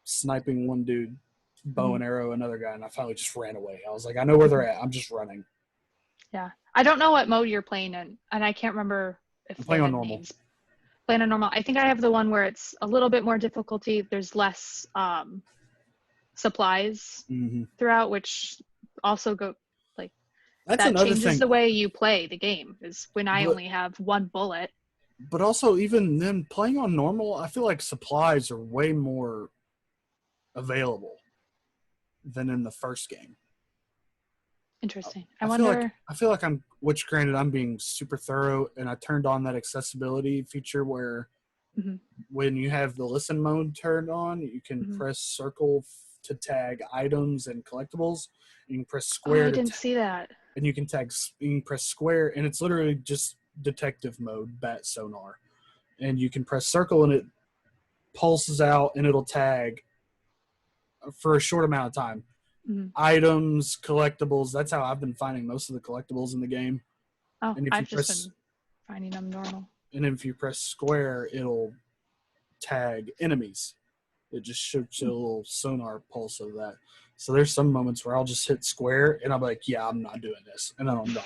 sniping one dude, bow and arrow another guy, and I finally just ran away. I was like, I know where they're at. I'm just running. Yeah. I don't know what mode you're playing in, and I can't remember if I'm playing on normal. Playing on normal. I think I have the one where it's a little bit more difficulty. There's less supplies throughout, which also that changes thing. The way you play the game, is when I only have one bullet. But also, even then, playing on normal, I feel like supplies are way more available than in the first game. Interesting. I feel like which granted I'm being super thorough, and I turned on that accessibility feature where when you have the listen mode turned on, you can press circle to tag items and collectibles. You can press square. I didn't see that. And you can press square, and it's literally just detective mode, bat sonar. And you can press circle, and it pulses out, and it'll tag for a short amount of time. Items, collectibles. That's how I've been finding most of the collectibles in the game. Oh, and I've just been finding them normal. And if you press square, it'll tag enemies. It just shoots a little sonar pulse of that. So there's some moments where I'll just hit square, and I'm like, yeah, I'm not doing this. And then I'm done.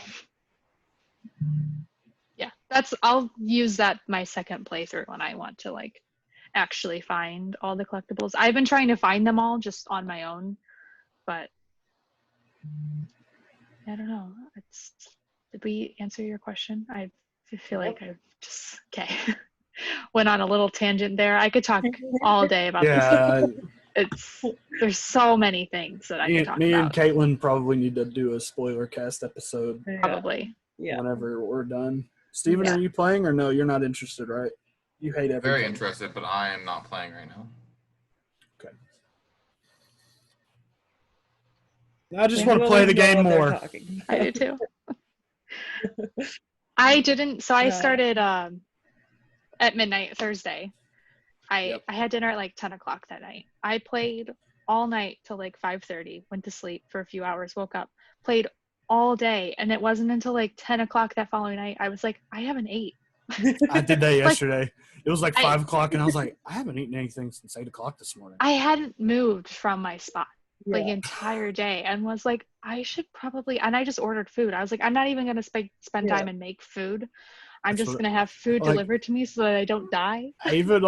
Yeah, I'll use that my second playthrough when I want to actually find all the collectibles. I've been trying to find them all just on my own, but I don't know. Did we answer your question? I feel like I've just went on a little tangent there. I could talk all day about this. There's so many things that I can talk about. Me and Kaitlyn probably need to do a spoiler cast episode. Probably. Yeah. Whenever we're done. Steven, are you playing or no? You're not interested, right? You hate everything. Very interested, but I am not playing right now. Okay. I just want to play the game more. I do too. I didn't. So I started at midnight Thursday. I had dinner at 10 o'clock that night. I played all night till 5:30, went to sleep for a few hours, woke up, played all day. And it wasn't until 10 o'clock that following night, I was like, I haven't ate. I did that yesterday. It was 5 o'clock and I was like, I haven't eaten anything since 8 o'clock this morning. I hadn't moved from my spot the entire day, and was like, I should probably, and I just ordered food. I was like, I'm not even going to spend time and make food. I'm just going to have food delivered to me so that I don't die. I even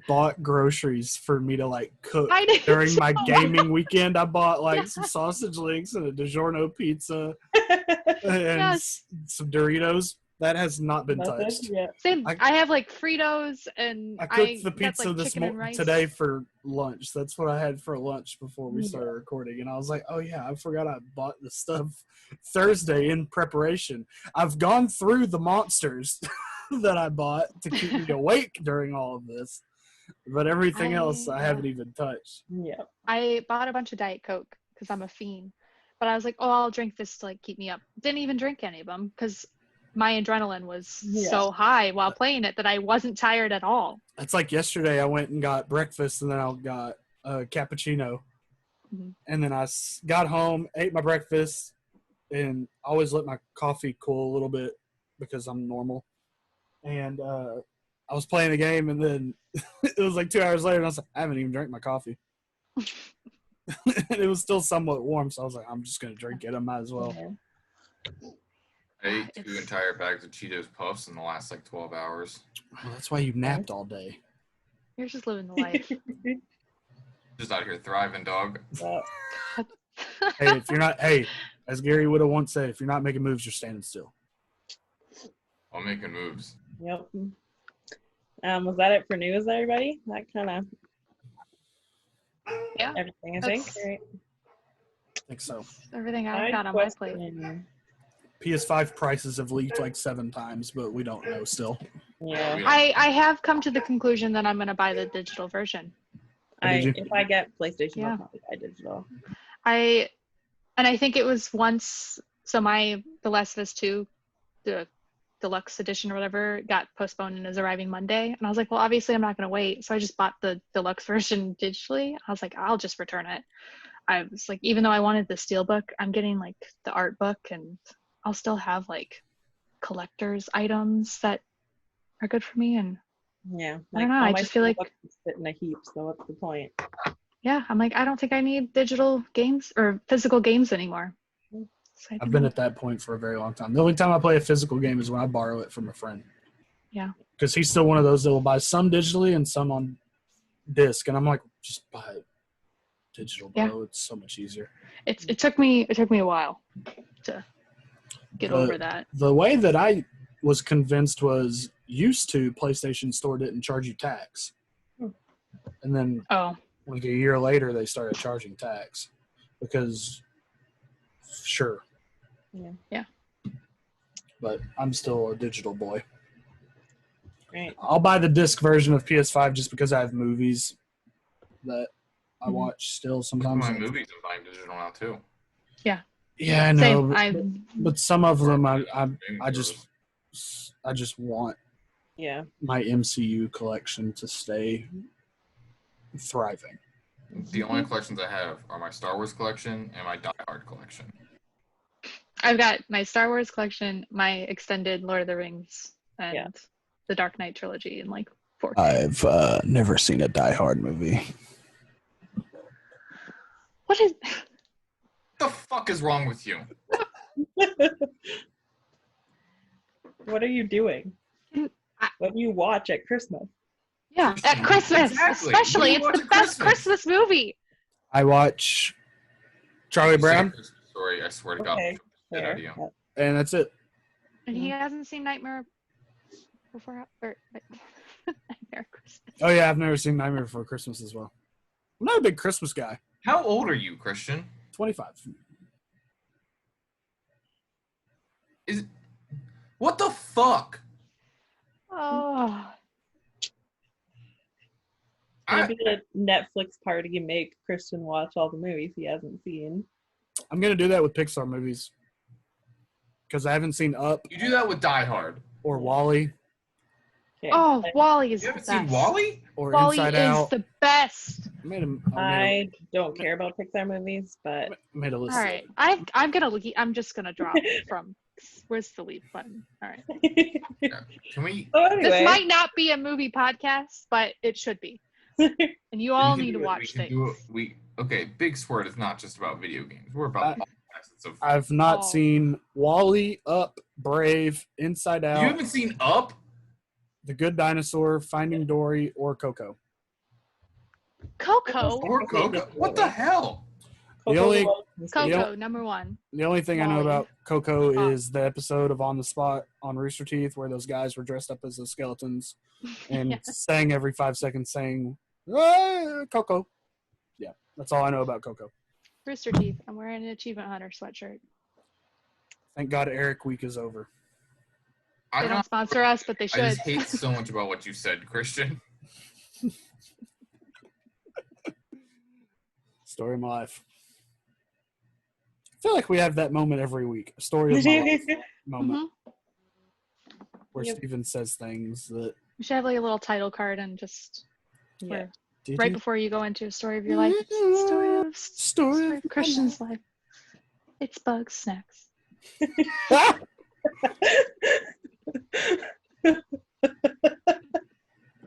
bought groceries for me to cook during my gaming weekend. I bought some sausage links and a DiGiorno pizza and some Doritos. That has not been touched. Yeah. Same. I have Fritos and I cooked the pizza today for lunch. That's what I had for lunch before we started recording. And I was like, oh yeah, I forgot I bought the stuff Thursday in preparation. I've gone through the monsters that I bought to keep me awake during all of this. But everything else I haven't even touched. Yeah. I bought a bunch of Diet Coke because I'm a fiend. But I was like, oh, I'll drink this to keep me up. Didn't even drink any of them because my adrenaline was so high while playing it that I wasn't tired at all. It's like yesterday I went and got breakfast and then I got a cappuccino. Mm-hmm. And then I got home, ate my breakfast, and I always let my coffee cool a little bit because I'm normal. And I was playing a game and then it was 2 hours later and I was like, I haven't even drank my coffee. And it was still somewhat warm, so I was like, I'm just going to drink it. I might as well. I ate 2 entire bags of Cheetos Puffs in the last 12 hours. Well, that's why you napped all day. You're just living the life. Just out here thriving, dog. Hey, if you're not, as Gary would have once said, if you're not making moves, you're standing still. I'm making moves. Yep. Was that it for news, everybody? That kind of everything, I think. Right? I think so. Everything I've got on my plate. PS5 prices have leaked 7 times, but we don't know still. Yeah. I have come to the conclusion that I'm going to buy the digital version. If I get PlayStation, I'll probably buy digital. I think it was once, so The Last of Us 2, the deluxe edition or whatever, got postponed and is arriving Monday. And I was like, well, obviously I'm not going to wait. So I just bought the deluxe version digitally. I was like, I'll just return it. I was like, even though I wanted the steelbook, I'm getting the art book, and I'll still have collector's items that are good for me. And yeah, I don't know. I just feel like sit in a heap. So what's the point? Yeah, I'm like, I don't think I need digital games or physical games anymore. So I've been at that point for a very long time. The only time I play a physical game is when I borrow it from a friend. Yeah. Because he's still one of those that will buy some digitally and some on disc, and I'm like, just buy it digital, bro. Yeah. It's so much easier. It took me a while to get over that. The way that I was convinced was used to PlayStation Store didn't charge you tax. And then a year later they started charging tax because sure. Yeah. But I'm still a digital boy. Right. I'll buy the disc version of PS5 just because I have movies that I watch still sometimes. My movies are buying digital now too. Yeah. Yeah, I know. But some of them I just want my MCU collection to stay thriving. The only collections I have are my Star Wars collection and my Die Hard collection. I've got my Star Wars collection, my extended Lord of the Rings, and the Dark Knight trilogy in 4K. I've never seen a Die Hard movie. What is... What the fuck is wrong with you? What are you doing? What do you watch at Christmas? Yeah, at Christmas, especially. It's the best Christmas movie. I watch Charlie Brown. Story, I swear to God. And that's it. And he hasn't seen Nightmare Before Nightmare Christmas. Oh yeah, I've never seen Nightmare Before Christmas as well. I'm not a big Christmas guy. How old are you, Christian? 25. What the fuck? Oh. Maybe a Netflix party and make Christian watch all the movies he hasn't seen. I'm gonna do that with Pixar movies because I haven't seen Up. You do that with Die Hard or WALL-E. Okay. Oh, WALL-E is the best. You haven't seen WALL-E? Or WALL-E Inside is Out. the best. I don't care about Pixar movies, but I made a list. All right, I'm just gonna drop from. Where's the leave button? All right. Can we? So anyway. This might not be a movie podcast, but it should be. And you all need to watch things. Okay, Big Sweert is not just about video games. We're about facets of. I've not seen WALL-E, Up, Brave, Inside Out. You haven't seen Up? The Good Dinosaur, Finding Dory, or Coco. Coco? Or Coco? What the hell? Coco, number one. The only thing I know about Coco is the episode of On the Spot on Rooster Teeth where those guys were dressed up as the skeletons and sang every 5 seconds saying, Coco. Yeah, that's all I know about Coco. Rooster Teeth. I'm wearing an Achievement Hunter sweatshirt. Thank God Eric Week is over. They don't sponsor us, but they should. I just hate so much about what you said, Christian. Story of my life. I feel like we have that moment every week. A story of my life moment. Where Steven says things that... We should have like a little title card and just... right before you go into a story of your life. Story of Christian's life. It's Bugsnax.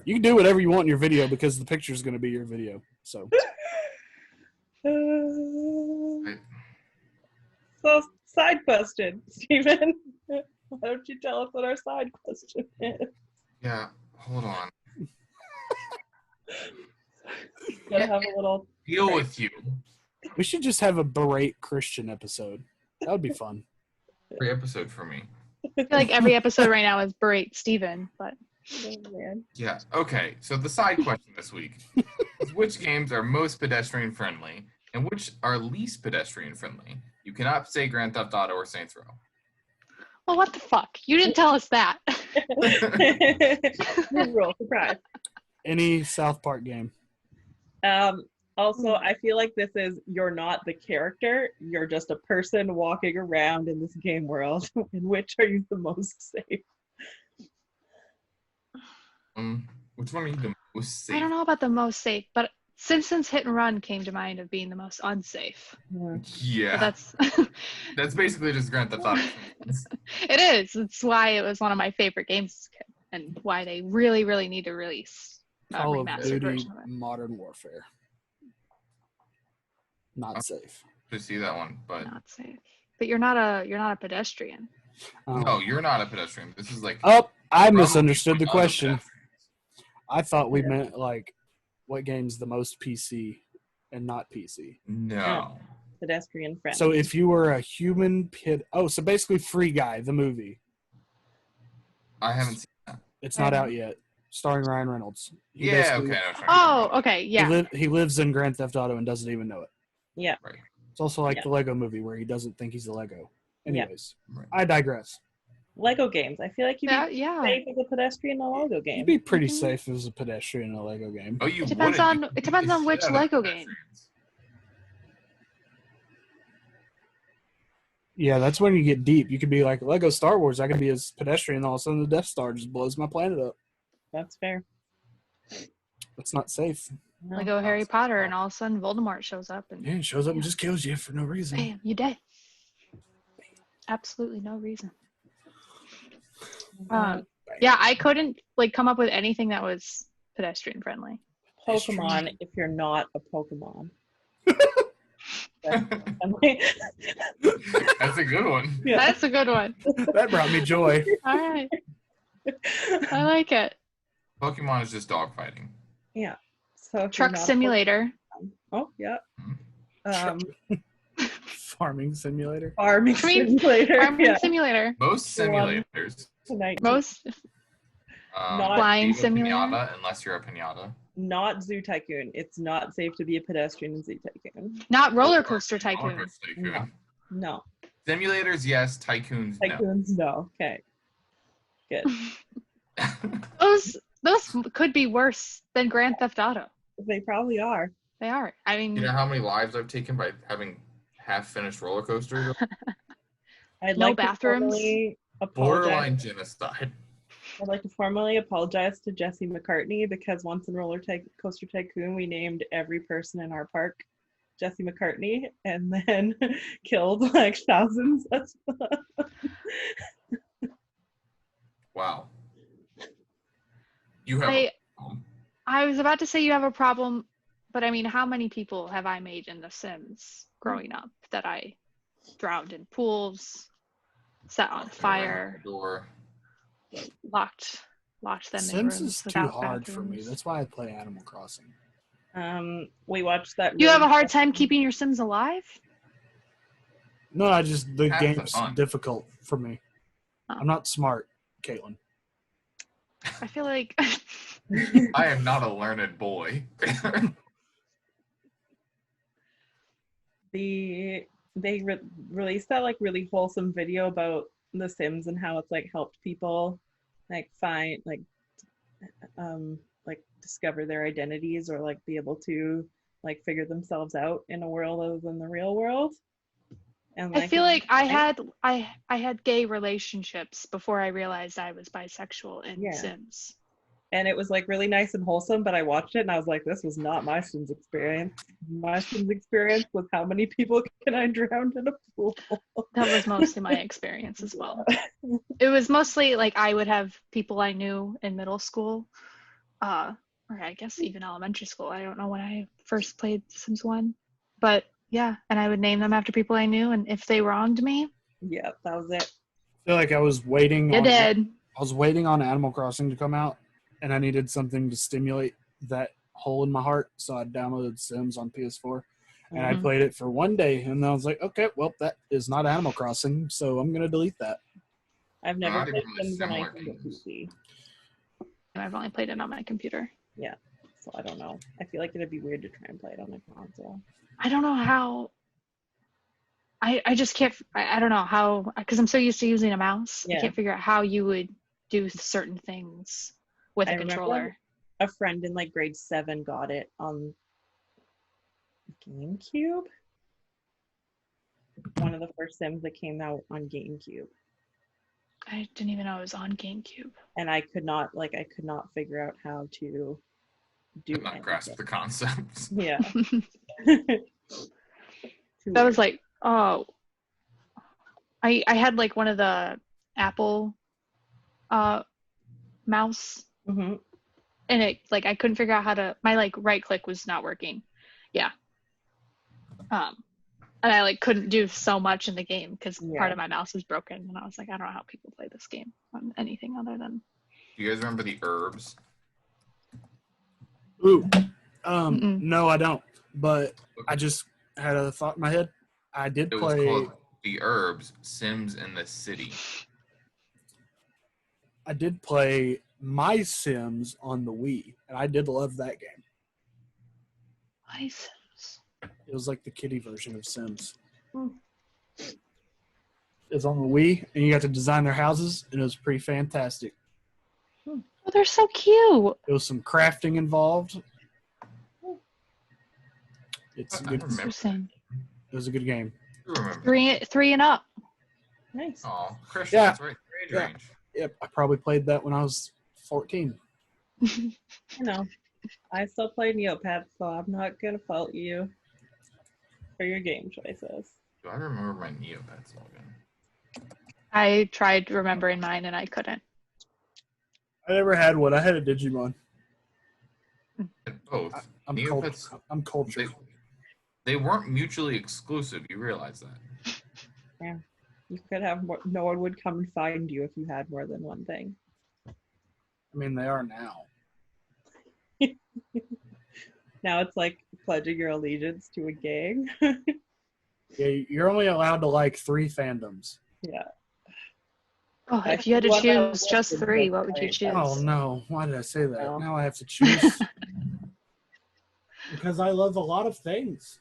You can do whatever you want in your video because the picture is going to be your video. So side question, Steven. Why don't you tell us what our side question is? Yeah, hold on. Gotta have a little deal with you. We should just have a berate Christian episode. That would be fun. Every episode for me. I feel like every episode right now is berate Steven, but yeah. Okay. So the side question this week is which games are most pedestrian friendly and which are least pedestrian friendly? You cannot say Grand Theft Auto or Saints Row. Well, what the fuck? You didn't tell us that. New rule, surprise. Any South Park game. Also, I feel like this is, you're not the character, you're just a person walking around in this game world. In which are you the most safe? Which one are you the most safe? I don't know about the most safe, but Simpsons Hit and Run came to mind of being the most unsafe. Yeah. But that's basically just Grand Theft Auto. It is. It's why it was one of my favorite games and why they really, really need to release Call of remastered Duty version of it. Modern Warfare. Not safe. To see that one, but not safe. But you're not a pedestrian. No, you're not a pedestrian. This is like I misunderstood the question. I thought we meant like what game's the most PC and not PC. No. Pedestrian friendly. So if you were a human so basically Free Guy, the movie. I haven't seen that. It's not out yet. Starring Ryan Reynolds. Okay, yeah. He lives in Grand Theft Auto and doesn't even know it. Yeah. Right. It's also like the Lego movie where he doesn't think he's a Lego. Anyways, I digress. Lego games. I feel like you'd be safe as a pedestrian in a Lego game. You'd be pretty safe as a pedestrian in a Lego game. Oh, you it depends on which Lego game. Yeah, that's when you get deep. You could be like Lego Star Wars. I could be as pedestrian, all of a sudden the Death Star just blows my planet up. That's fair. That's not safe. No. Lego Harry Potter, and all of a sudden Voldemort shows up and he shows up and just kills you for no reason. Bam, you dead. Absolutely no reason. Yeah, I couldn't come up with anything that was pedestrian friendly. Pokemon, if you're not a Pokemon. That's a good one. Yeah. That's a good one. That brought me joy. All right. I like it. Pokemon is just dogfighting. Yeah. So Truck Simulator. Oh, yeah. Farming Simulator. Farming Simulator. Most simulators. Most. Flying Simulator. Pinata, unless you're a pinata. Not Zoo Tycoon. It's not safe to be a pedestrian in Zoo Tycoon. Not Roller Coaster Tycoon. No. Simulators, yes. Tycoons, no. Okay. Good. Those could be worse than Grand Theft Auto. They probably are. They are. I mean, you know how many lives I've taken by having half-finished roller coasters? No bathrooms. Borderline genocide. I'd like to formally apologize to Jesse McCartney because once in Roller Coaster Tycoon, we named every person in our park Jesse McCartney and then killed like thousands. Wow. You have I was about to say you have a problem, but I mean, how many people have I made in The Sims growing up that I drowned in pools, set on fire, locked them in rooms Sims is too without hard bathrooms. for me. That's why I play Animal Crossing. We watched that. You have a hard time keeping your Sims alive? No, the Have game's fun. difficult for me. Oh. I'm not smart, Kaitlyn. I feel like I am not a learned boy. They released that like really wholesome video about The Sims and how it's like helped people like find like discover their identities or like be able to like figure themselves out in a world other than the real world. And I feel like I had gay relationships before I realized I was bisexual in Sims. And it was like really nice and wholesome, but I watched it and I was like, this was not my Sims experience. My Sims experience was how many people can I drown in a pool? That was mostly my experience as well. It was mostly like I would have people I knew in middle school, or I guess even elementary school. I don't know when I first played Sims 1. But yeah, and I would name them after people I knew, and if they wronged me, yeah, that was it. I feel like I was waiting I was waiting on Animal Crossing to come out, and I needed something to stimulate that hole in my heart, so I downloaded Sims on PS4, and I played it for one day, and I was like, okay, well, that is not Animal Crossing, so I'm going to delete that. I've never played Sims on my PC. And I've only played it on my computer. Yeah, so I don't know. I feel like it'd be weird to try and play it on a console. I don't know how. I just can't. I don't know how, because I'm so used to using a mouse. I can't figure out how you would do certain things with a controller. A friend in like grade 7 got it on GameCube. One of the first Sims that came out on GameCube. I didn't even know it was on GameCube. And I could not figure out how to do it. Not grasp the concepts. Yeah. That was like, oh, I had like one of the Apple mouse, and it like I couldn't figure out how to. My like right click was not working. Yeah. And I like couldn't do so much in the game because part of my mouse was broken, and I was like, I don't know how people play this game on anything other than. Do you guys remember the herbs? Ooh, no, I don't. But I just had a thought in my head. I did play. It was called The Herbs: Sims in the City. I did play My Sims on the Wii, and I did love that game. My Sims. It was like the kiddie version of Sims. It's on the Wii, and you got to design their houses, and it was pretty fantastic. Oh, they're so cute. There was some crafting involved. It's good. It was a good game. Three and up. Nice. Oh, Christian, that's right. Age range. Yep, I probably played that when I was 14. You know, I still play Neopets, so I'm not gonna fault you for your game choices. Do I remember my Neopets login? I tried remembering mine and I couldn't. I never had one. I had a Digimon. Both. I'm cultured. They weren't mutually exclusive. You realize that? Yeah. You could have more. No one would come and find you if you had more than one thing. I mean, they are now. Now it's like pledging your allegiance to a gang. Yeah, you're only allowed to like 3 fandoms. Yeah. Oh, if you had to choose just 3, what would you choose? Oh no! Why did I say that? No. Now I have to choose. Because I love a lot of things.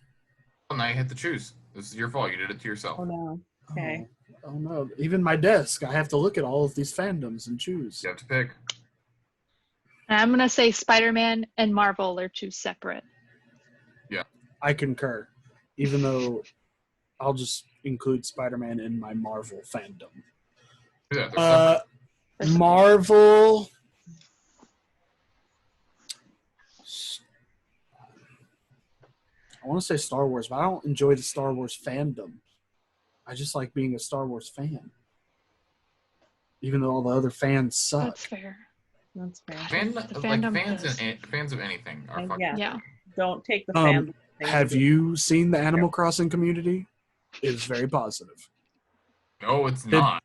Well, now you have to choose. This is your fault. You did it to yourself. Oh no. Okay. Oh no! Even my desk, I have to look at all of these fandoms and choose. You have to pick. And I'm gonna say Spider-Man and Marvel are 2 separate. Yeah, I concur. Even though I'll just include Spider-Man in my Marvel fandom. Yeah, Marvel. I want to say Star Wars, but I don't enjoy the Star Wars fandom. I just like being a Star Wars fan. Even though all the other fans suck. That's fair. That's fair. Fans of anything are fucking. Yeah. Don't take the fandom. Have you seen the Animal Crossing community? is very positive. No, it's not.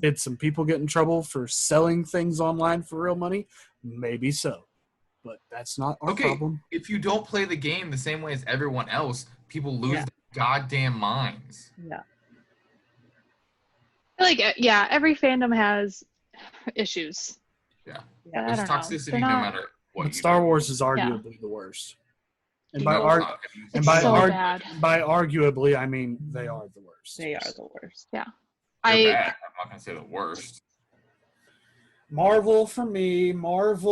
Did some people get in trouble for selling things online for real money? Maybe so. But that's not our problem. If you don't play the game the same way as everyone else, people lose their goddamn minds. Yeah. Every fandom has issues. Yeah. There's toxicity no matter what. But Star Wars is arguably the worst. And by arguably, I mean they are the worst. They are the worst. Yeah. I'm not going to say the worst. Marvel for me. Marvel,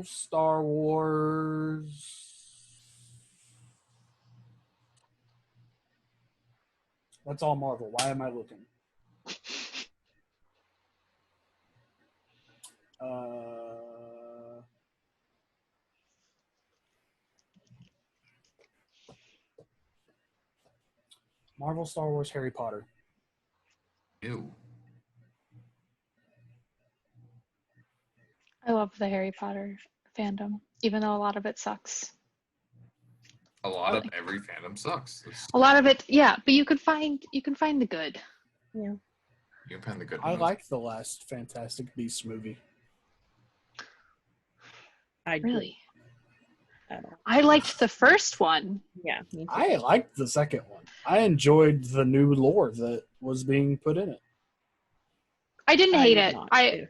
Star Wars. That's all Marvel. Why am I looking? Marvel, Star Wars, Harry Potter. Ew. I love the Harry Potter fandom, even though a lot of it sucks. A lot of every fandom sucks. A lot of it, yeah, but you can find the good. Yeah. You can find the good. I liked the last Fantastic Beasts movie. Really? I liked the first one. Yeah. Me too. I liked the second one. I enjoyed the new lore that was being put in it. I didn't hate it.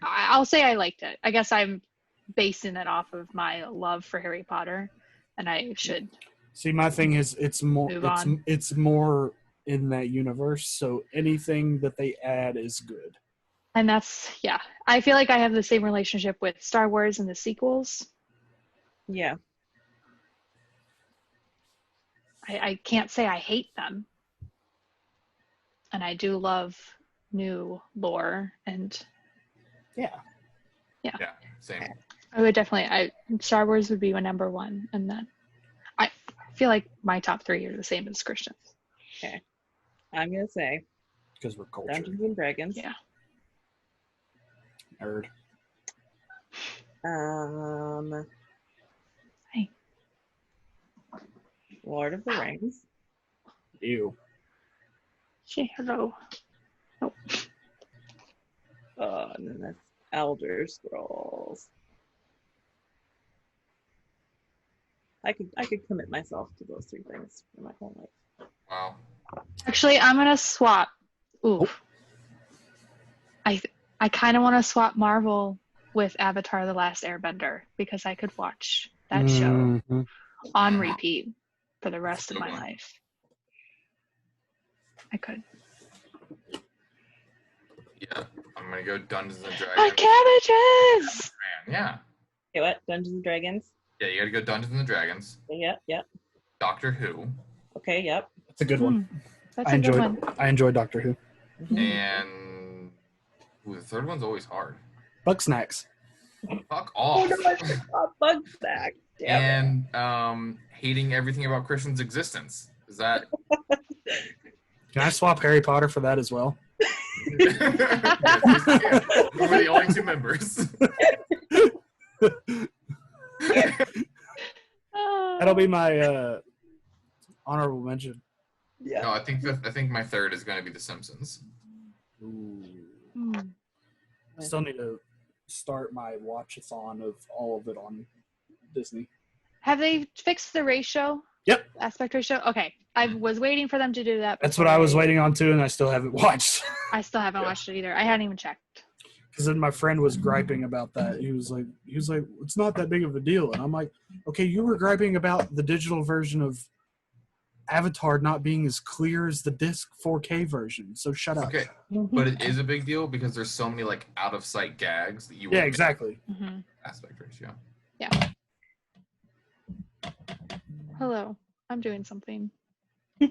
I'll say I liked it. I guess I'm basing it off of my love for Harry Potter, and I should. See, my thing is, it's more in that universe, so anything that they add is good. And that's I feel like I have the same relationship with Star Wars and the sequels. Yeah. I can't say I hate them. And I do love new lore and yeah, same. I would definitely Star Wars would be my number one, and then I feel like my top three are the same as Christian's. Okay. I'm gonna say because we're cultured. Dungeons and Dragons. Yeah. Nerd. Lord of the Rings. Ew. Say hello. Oh. And then that's Elder Scrolls. I could commit myself to those three things for my whole life. Wow. Actually, I'm gonna swap. Ooh. I kind of want to swap Marvel with Avatar: The Last Airbender because I could watch that show on repeat for the rest of my life. I could. Yeah, I'm gonna go Dungeons and Dragons. My cabbages! Yeah. Okay, what? Dungeons and Dragons? Yeah, you gotta go Dungeons and Dragons. Yep. Doctor Who. Okay, yep. That's a good one. That's a good one. I enjoyed Doctor Who. And the third one's always hard. Bugsnax. Fuck off. Bugsnax. And hating everything about Christian's existence. Is that? Can I swap Harry Potter for that as well? We're the only two members. That'll be my honorable mention. Yeah. No, I think my third is going to be The Simpsons. Ooh. I still need to start my watch-a-thon of all of it on Disney. Have they fixed the ratio? Yep. Aspect ratio? Okay. I was waiting for them to do that. That's what I was waiting on too, and I still haven't watched. I still haven't watched it either. I hadn't even checked. Because then my friend was griping about that. He was like, it's not that big of a deal. And I'm like, okay, you were griping about the digital version of Avatar not being as clear as the disc 4K version. So shut up. Okay, but it is a big deal because there's so many like out of sight gags that you. Yeah, exactly. Aspect ratio. Yeah. Hello, I'm doing something. Got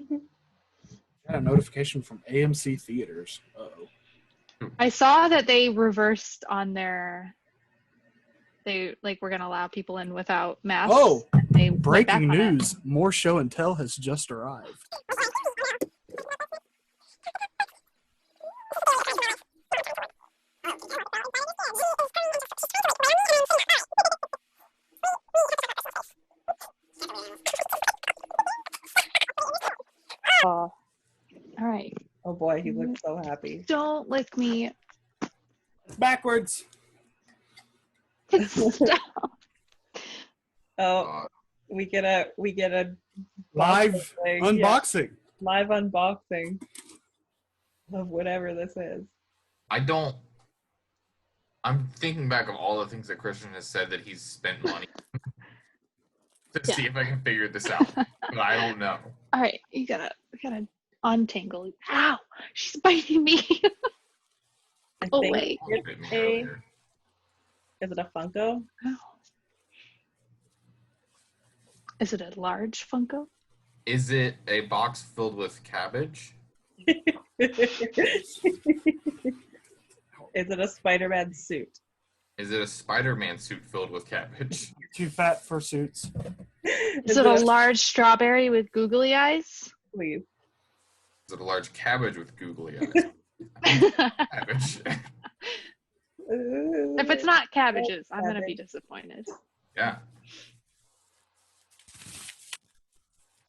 a notification from AMC Theaters. Uh-oh. I saw that they reversed on their. They were gonna allow people in without masks. Oh, they breaking news! More show and tell has just arrived. All right. Oh boy, he looks so happy. Don't lick me. Backwards. Stop. Oh, we get a Live unboxing. Yeah, live unboxing of whatever this is. I'm thinking back of all the things that Christian has said that he's spent money to see if I can figure this out. But I don't know. All right, we gotta untangle. Ow! She's biting me. Oh wait. Is it a Funko? Oh. Is it a large Funko? Is it a box filled with cabbage? Is it a Spider-Man suit? Is it a Spider-Man suit filled with cabbage? Too fat for suits. Is it a large strawberry with googly eyes? Please. Is it a large cabbage with googly eyes? Cabbage. If it's not cabbages, I'm gonna be disappointed. Yeah.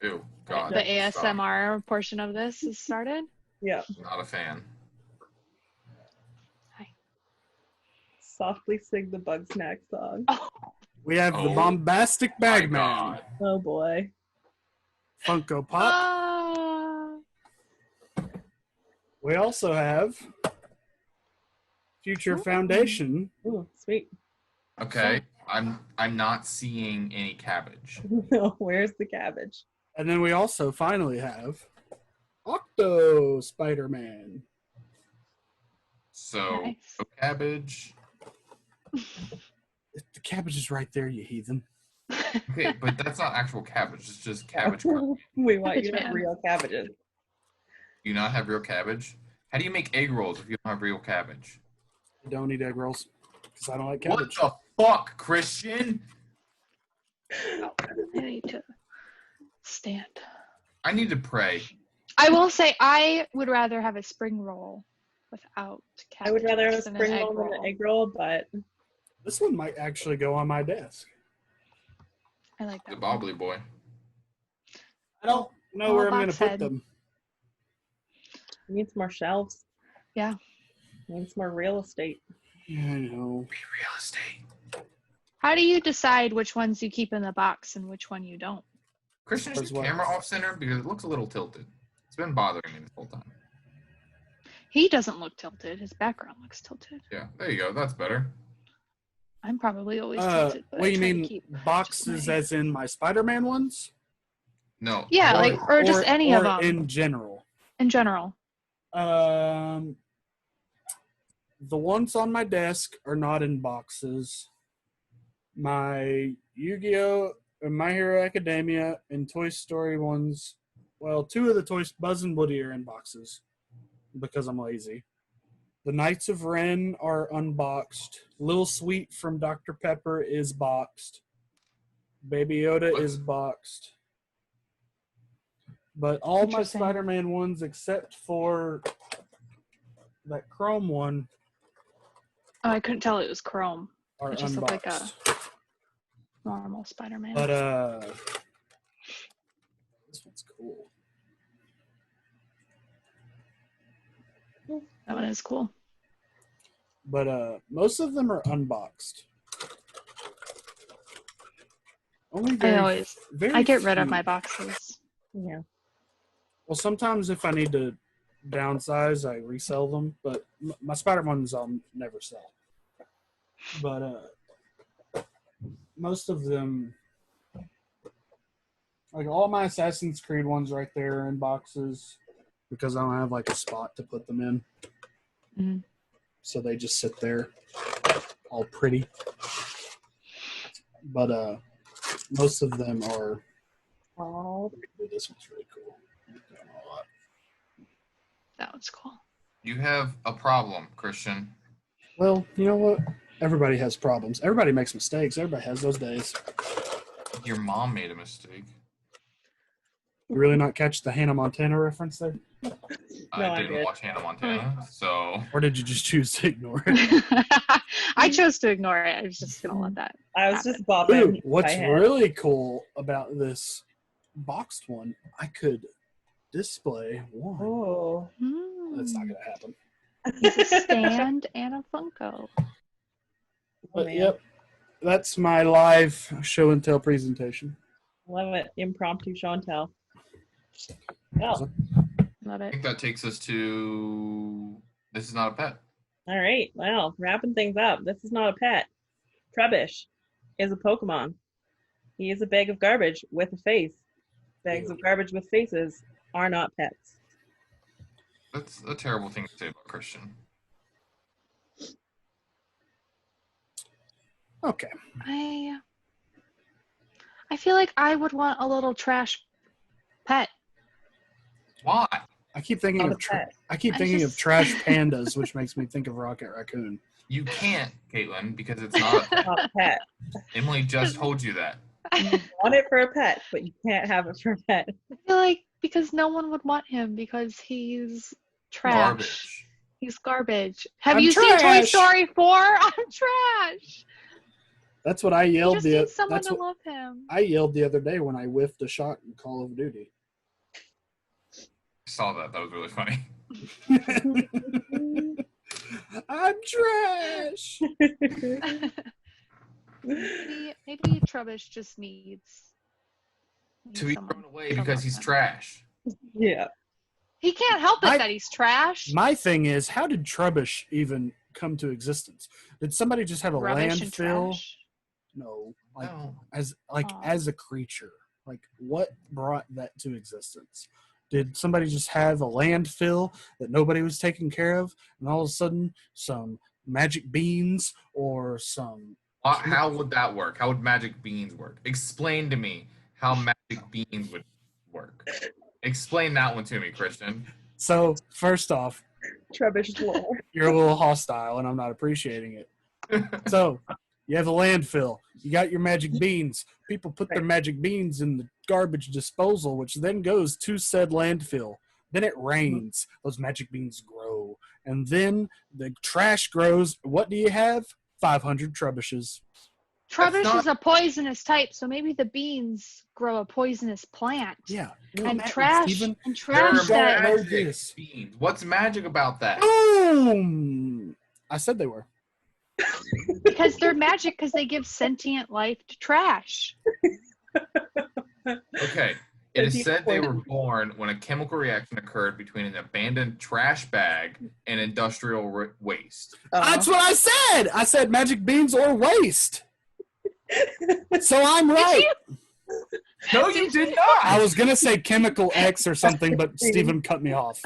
Ew, God. The ASMR portion of this is started. Yeah. Not a fan. Softly sing the Bugsnax song. Oh. We have the bombastic Bagman. Oh boy. Funko Pop. We also have Future Foundation. Ooh, sweet. Okay, I'm not seeing any cabbage. No, where's the cabbage? And then we also finally have Octo Spider-Man. So, Nice. no cabbage. The cabbage is right there, you heathen. Okay, but that's not actual cabbage. It's just cabbage. We want you to Cabbage have man. real cabbages. Do you not have real cabbage? How do you make egg rolls if you don't have real cabbage? I don't eat egg rolls because I don't like cabbage. What the fuck, Christian? I need to stand. I need to pray. I will say I would rather have a spring roll without cabbage. I would rather have a than spring an egg roll than an egg roll, but This one might actually go on my desk. I like The that. bobbly boy. I don't know Oh, where I'm going to box put head. them. it needs more shelves. Yeah. It needs more real estate. Yeah, I know. Be real estate. How do you decide which ones you keep in the box and which one you don't? Christian, is As your well. camera off center? Because it looks a little tilted. It's been bothering me this whole time. He doesn't look tilted. His background looks tilted. Yeah, there you go. That's better. I'm probably always tilted. But What I do you try to mean keep boxes just my- as in my Spider-Man ones? No. Yeah, what- like or just any of them in general. in general. The ones on my desk are not in boxes. My Yu-Gi-Oh! And My Hero Academia and Toy Story ones, well, two of the Toys, Buzz and Woody, are in boxes because I'm lazy. The Knights of Ren are unboxed. Little Sweet from Dr. Pepper is boxed. Baby Yoda is boxed. But all my Interesting. Spider-Man ones, except for that Chrome one, Oh, I couldn't tell it was chrome. are It just looked like a unboxed. normal Spider-Man. But this one's cool. That one is cool. But most of them are unboxed. Only very I get rid of few. my boxes. Yeah. Well, sometimes if I need to downsize, I resell them. But my Spider ones I'll never sell. But most of them, like all my Assassin's Creed ones, right there are in boxes because I don't have like a spot to put them in. Mhm. So they just sit there, all pretty. But most of them are. Oh, This one's really cool. I like that one a lot. That one's cool. You have a problem, Christian. Well, you know what? Everybody has problems. Everybody makes mistakes. Everybody has those days. Your mom made a mistake. You really not catch the Hannah Montana reference there? I No, I didn't did. watch Hannah Montana, so Or did you just choose to ignore it? I chose to ignore it. I was just gonna let that. I was just Ooh, bopping. what's my head. really cool about this boxed one, I could display one. Oh. That's not going to happen. He's a stand and a Funko. But yep, that's my live show and tell presentation. Love it. Impromptu show and tell. Well, love I it. think that takes us to This Is Not a Pet. All right. Well, wrapping things up. This is not a pet. Trubbish is a Pokemon. He is a bag of garbage with a face. Bags of garbage with faces are not pets. That's a terrible thing to say about Christian. Okay. I feel like I would want a little trash pet. Why? I keep thinking of trash pandas, which makes me think of Rocket Raccoon. You can't, Kaitlyn, because it's not a pet. Emily just told you that. You want it for a pet, but you can't have it for a pet. I feel like because no one would want him because he's trash. Garbage. He's garbage. Have I'm you trash. seen Toy Story 4? I'm trash. That's what I yelled. He just needs someone to love him. I yelled the other day when I whiffed a shot in Call of Duty. I saw that. That was really funny. I'm trash. Maybe Trubbish just needs to be thrown away because he's trash. Yeah. He can't help it that he's trash. My thing is, how did Trubbish even come to existence? Did somebody just have a landfill? No, as a creature. Like, what brought that to existence? Did somebody just have a landfill that nobody was taking care of, and all of a sudden some magic beans or some... How would that work? How would magic beans work? Explain to me how magic beans would work. Explain that one to me, Christian. So, first off, Trubbish lore. You're a little hostile, and I'm not appreciating it. So, you have a landfill. You got your magic beans. People put their magic beans in the garbage disposal, which then goes to said landfill. Then it rains. Those magic beans grow. And then the trash grows. What do you have? 500 Trubbishes. Trubbish is a poisonous type, so maybe the beans grow a poisonous plant. Yeah. And trash that beans. What's magic about that? Boom! I said they were. Because they're magic because they give sentient life to trash. Okay. It is said they were born when a chemical reaction occurred between an abandoned trash bag and industrial waste. That's what I said! I said magic beans or waste. So I'm right. No, you did not. I was going to say chemical X or something, but Steven cut me off.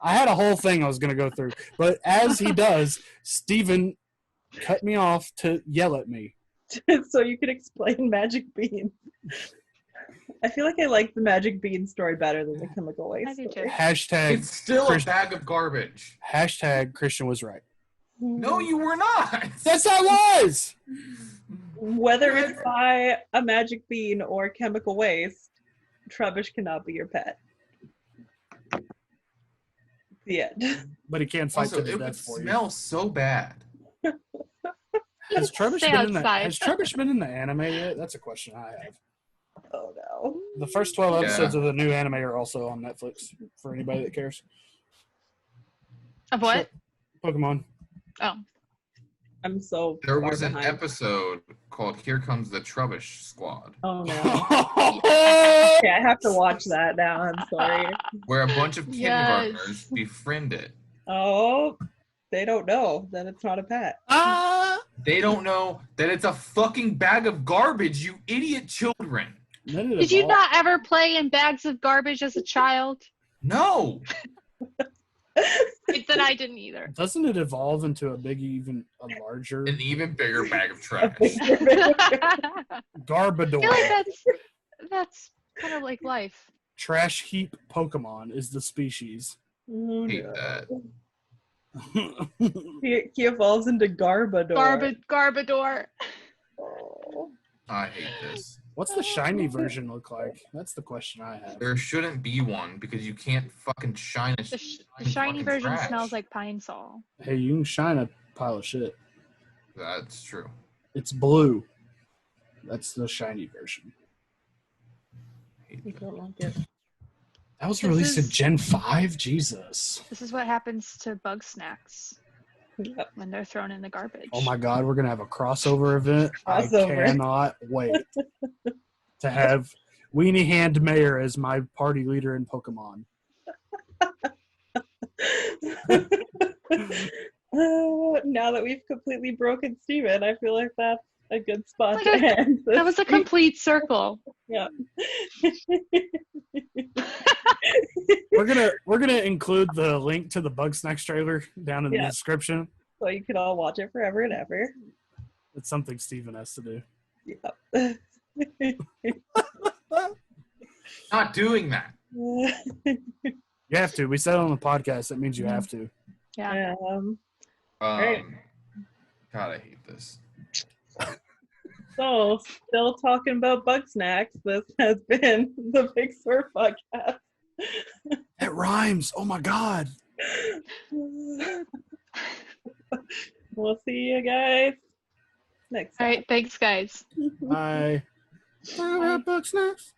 I had a whole thing I was going to go through. But as he does, Steven cut me off to yell at me. So you can explain magic bean. I feel like I like the magic bean story better than the chemical waste story. Hashtag it's still a bag of garbage. Hashtag Christian was right. No, you were not. Yes, I was. Whether it's by a magic bean or chemical waste, Trubbish cannot be your pet. The end. But he can't fight also, to the death for you. It would smell so bad. Has Trubbish been in the anime yet? That's a question I have. Oh no. The first 12 episodes of the new anime are also on Netflix for anybody that cares. Of what? Pokemon. Oh. I'm so There was an episode called Here Comes the Trubbish Squad. Oh no. Yeah, I have to watch that now. I'm sorry. Where a bunch of kindergartners befriend it. Oh, they don't know that it's not a pet. They don't know that it's a fucking bag of garbage, you idiot children. Did you not ever play in bags of garbage as a child? No. Then I didn't either. Doesn't it evolve into an even bigger bag of trash? Garbador. I feel like that's kind of like life. Trash heap Pokemon is the species. Oh, hate that. He evolves into Garbador. Garbador. Oh. I hate this. What's the shiny version look like? That's the question I have. There shouldn't be one because you can't fucking shine a The shiny version trash. smells like Pine Sol. Hey, you can shine a pile of shit. That's true. It's blue. That's the shiny version. You don't like it. That was released in Gen 5? Jesus. This is what happens to Bugsnax when they're thrown in the garbage. Oh my god, we're going to have a crossover event. I cannot wait to have Weenie Hand Mayor as my party leader in Pokemon. Now that we've completely broken Steven, I feel like that's a good spot to end. That was a complete circle. Yeah. We're gonna include the link to the Bugsnax trailer down in the description. So you can all watch it forever and ever. It's something Steven has to do. Yeah. Not doing that. You have to. We said it on the podcast. That means you have to. Yeah. Right. God, I hate this. So, still talking about Bugsnax. This has been the Big Sweert podcast. It rhymes. Oh my god. We'll see you guys next time. All right. Thanks, guys. Bye. Bugsnax.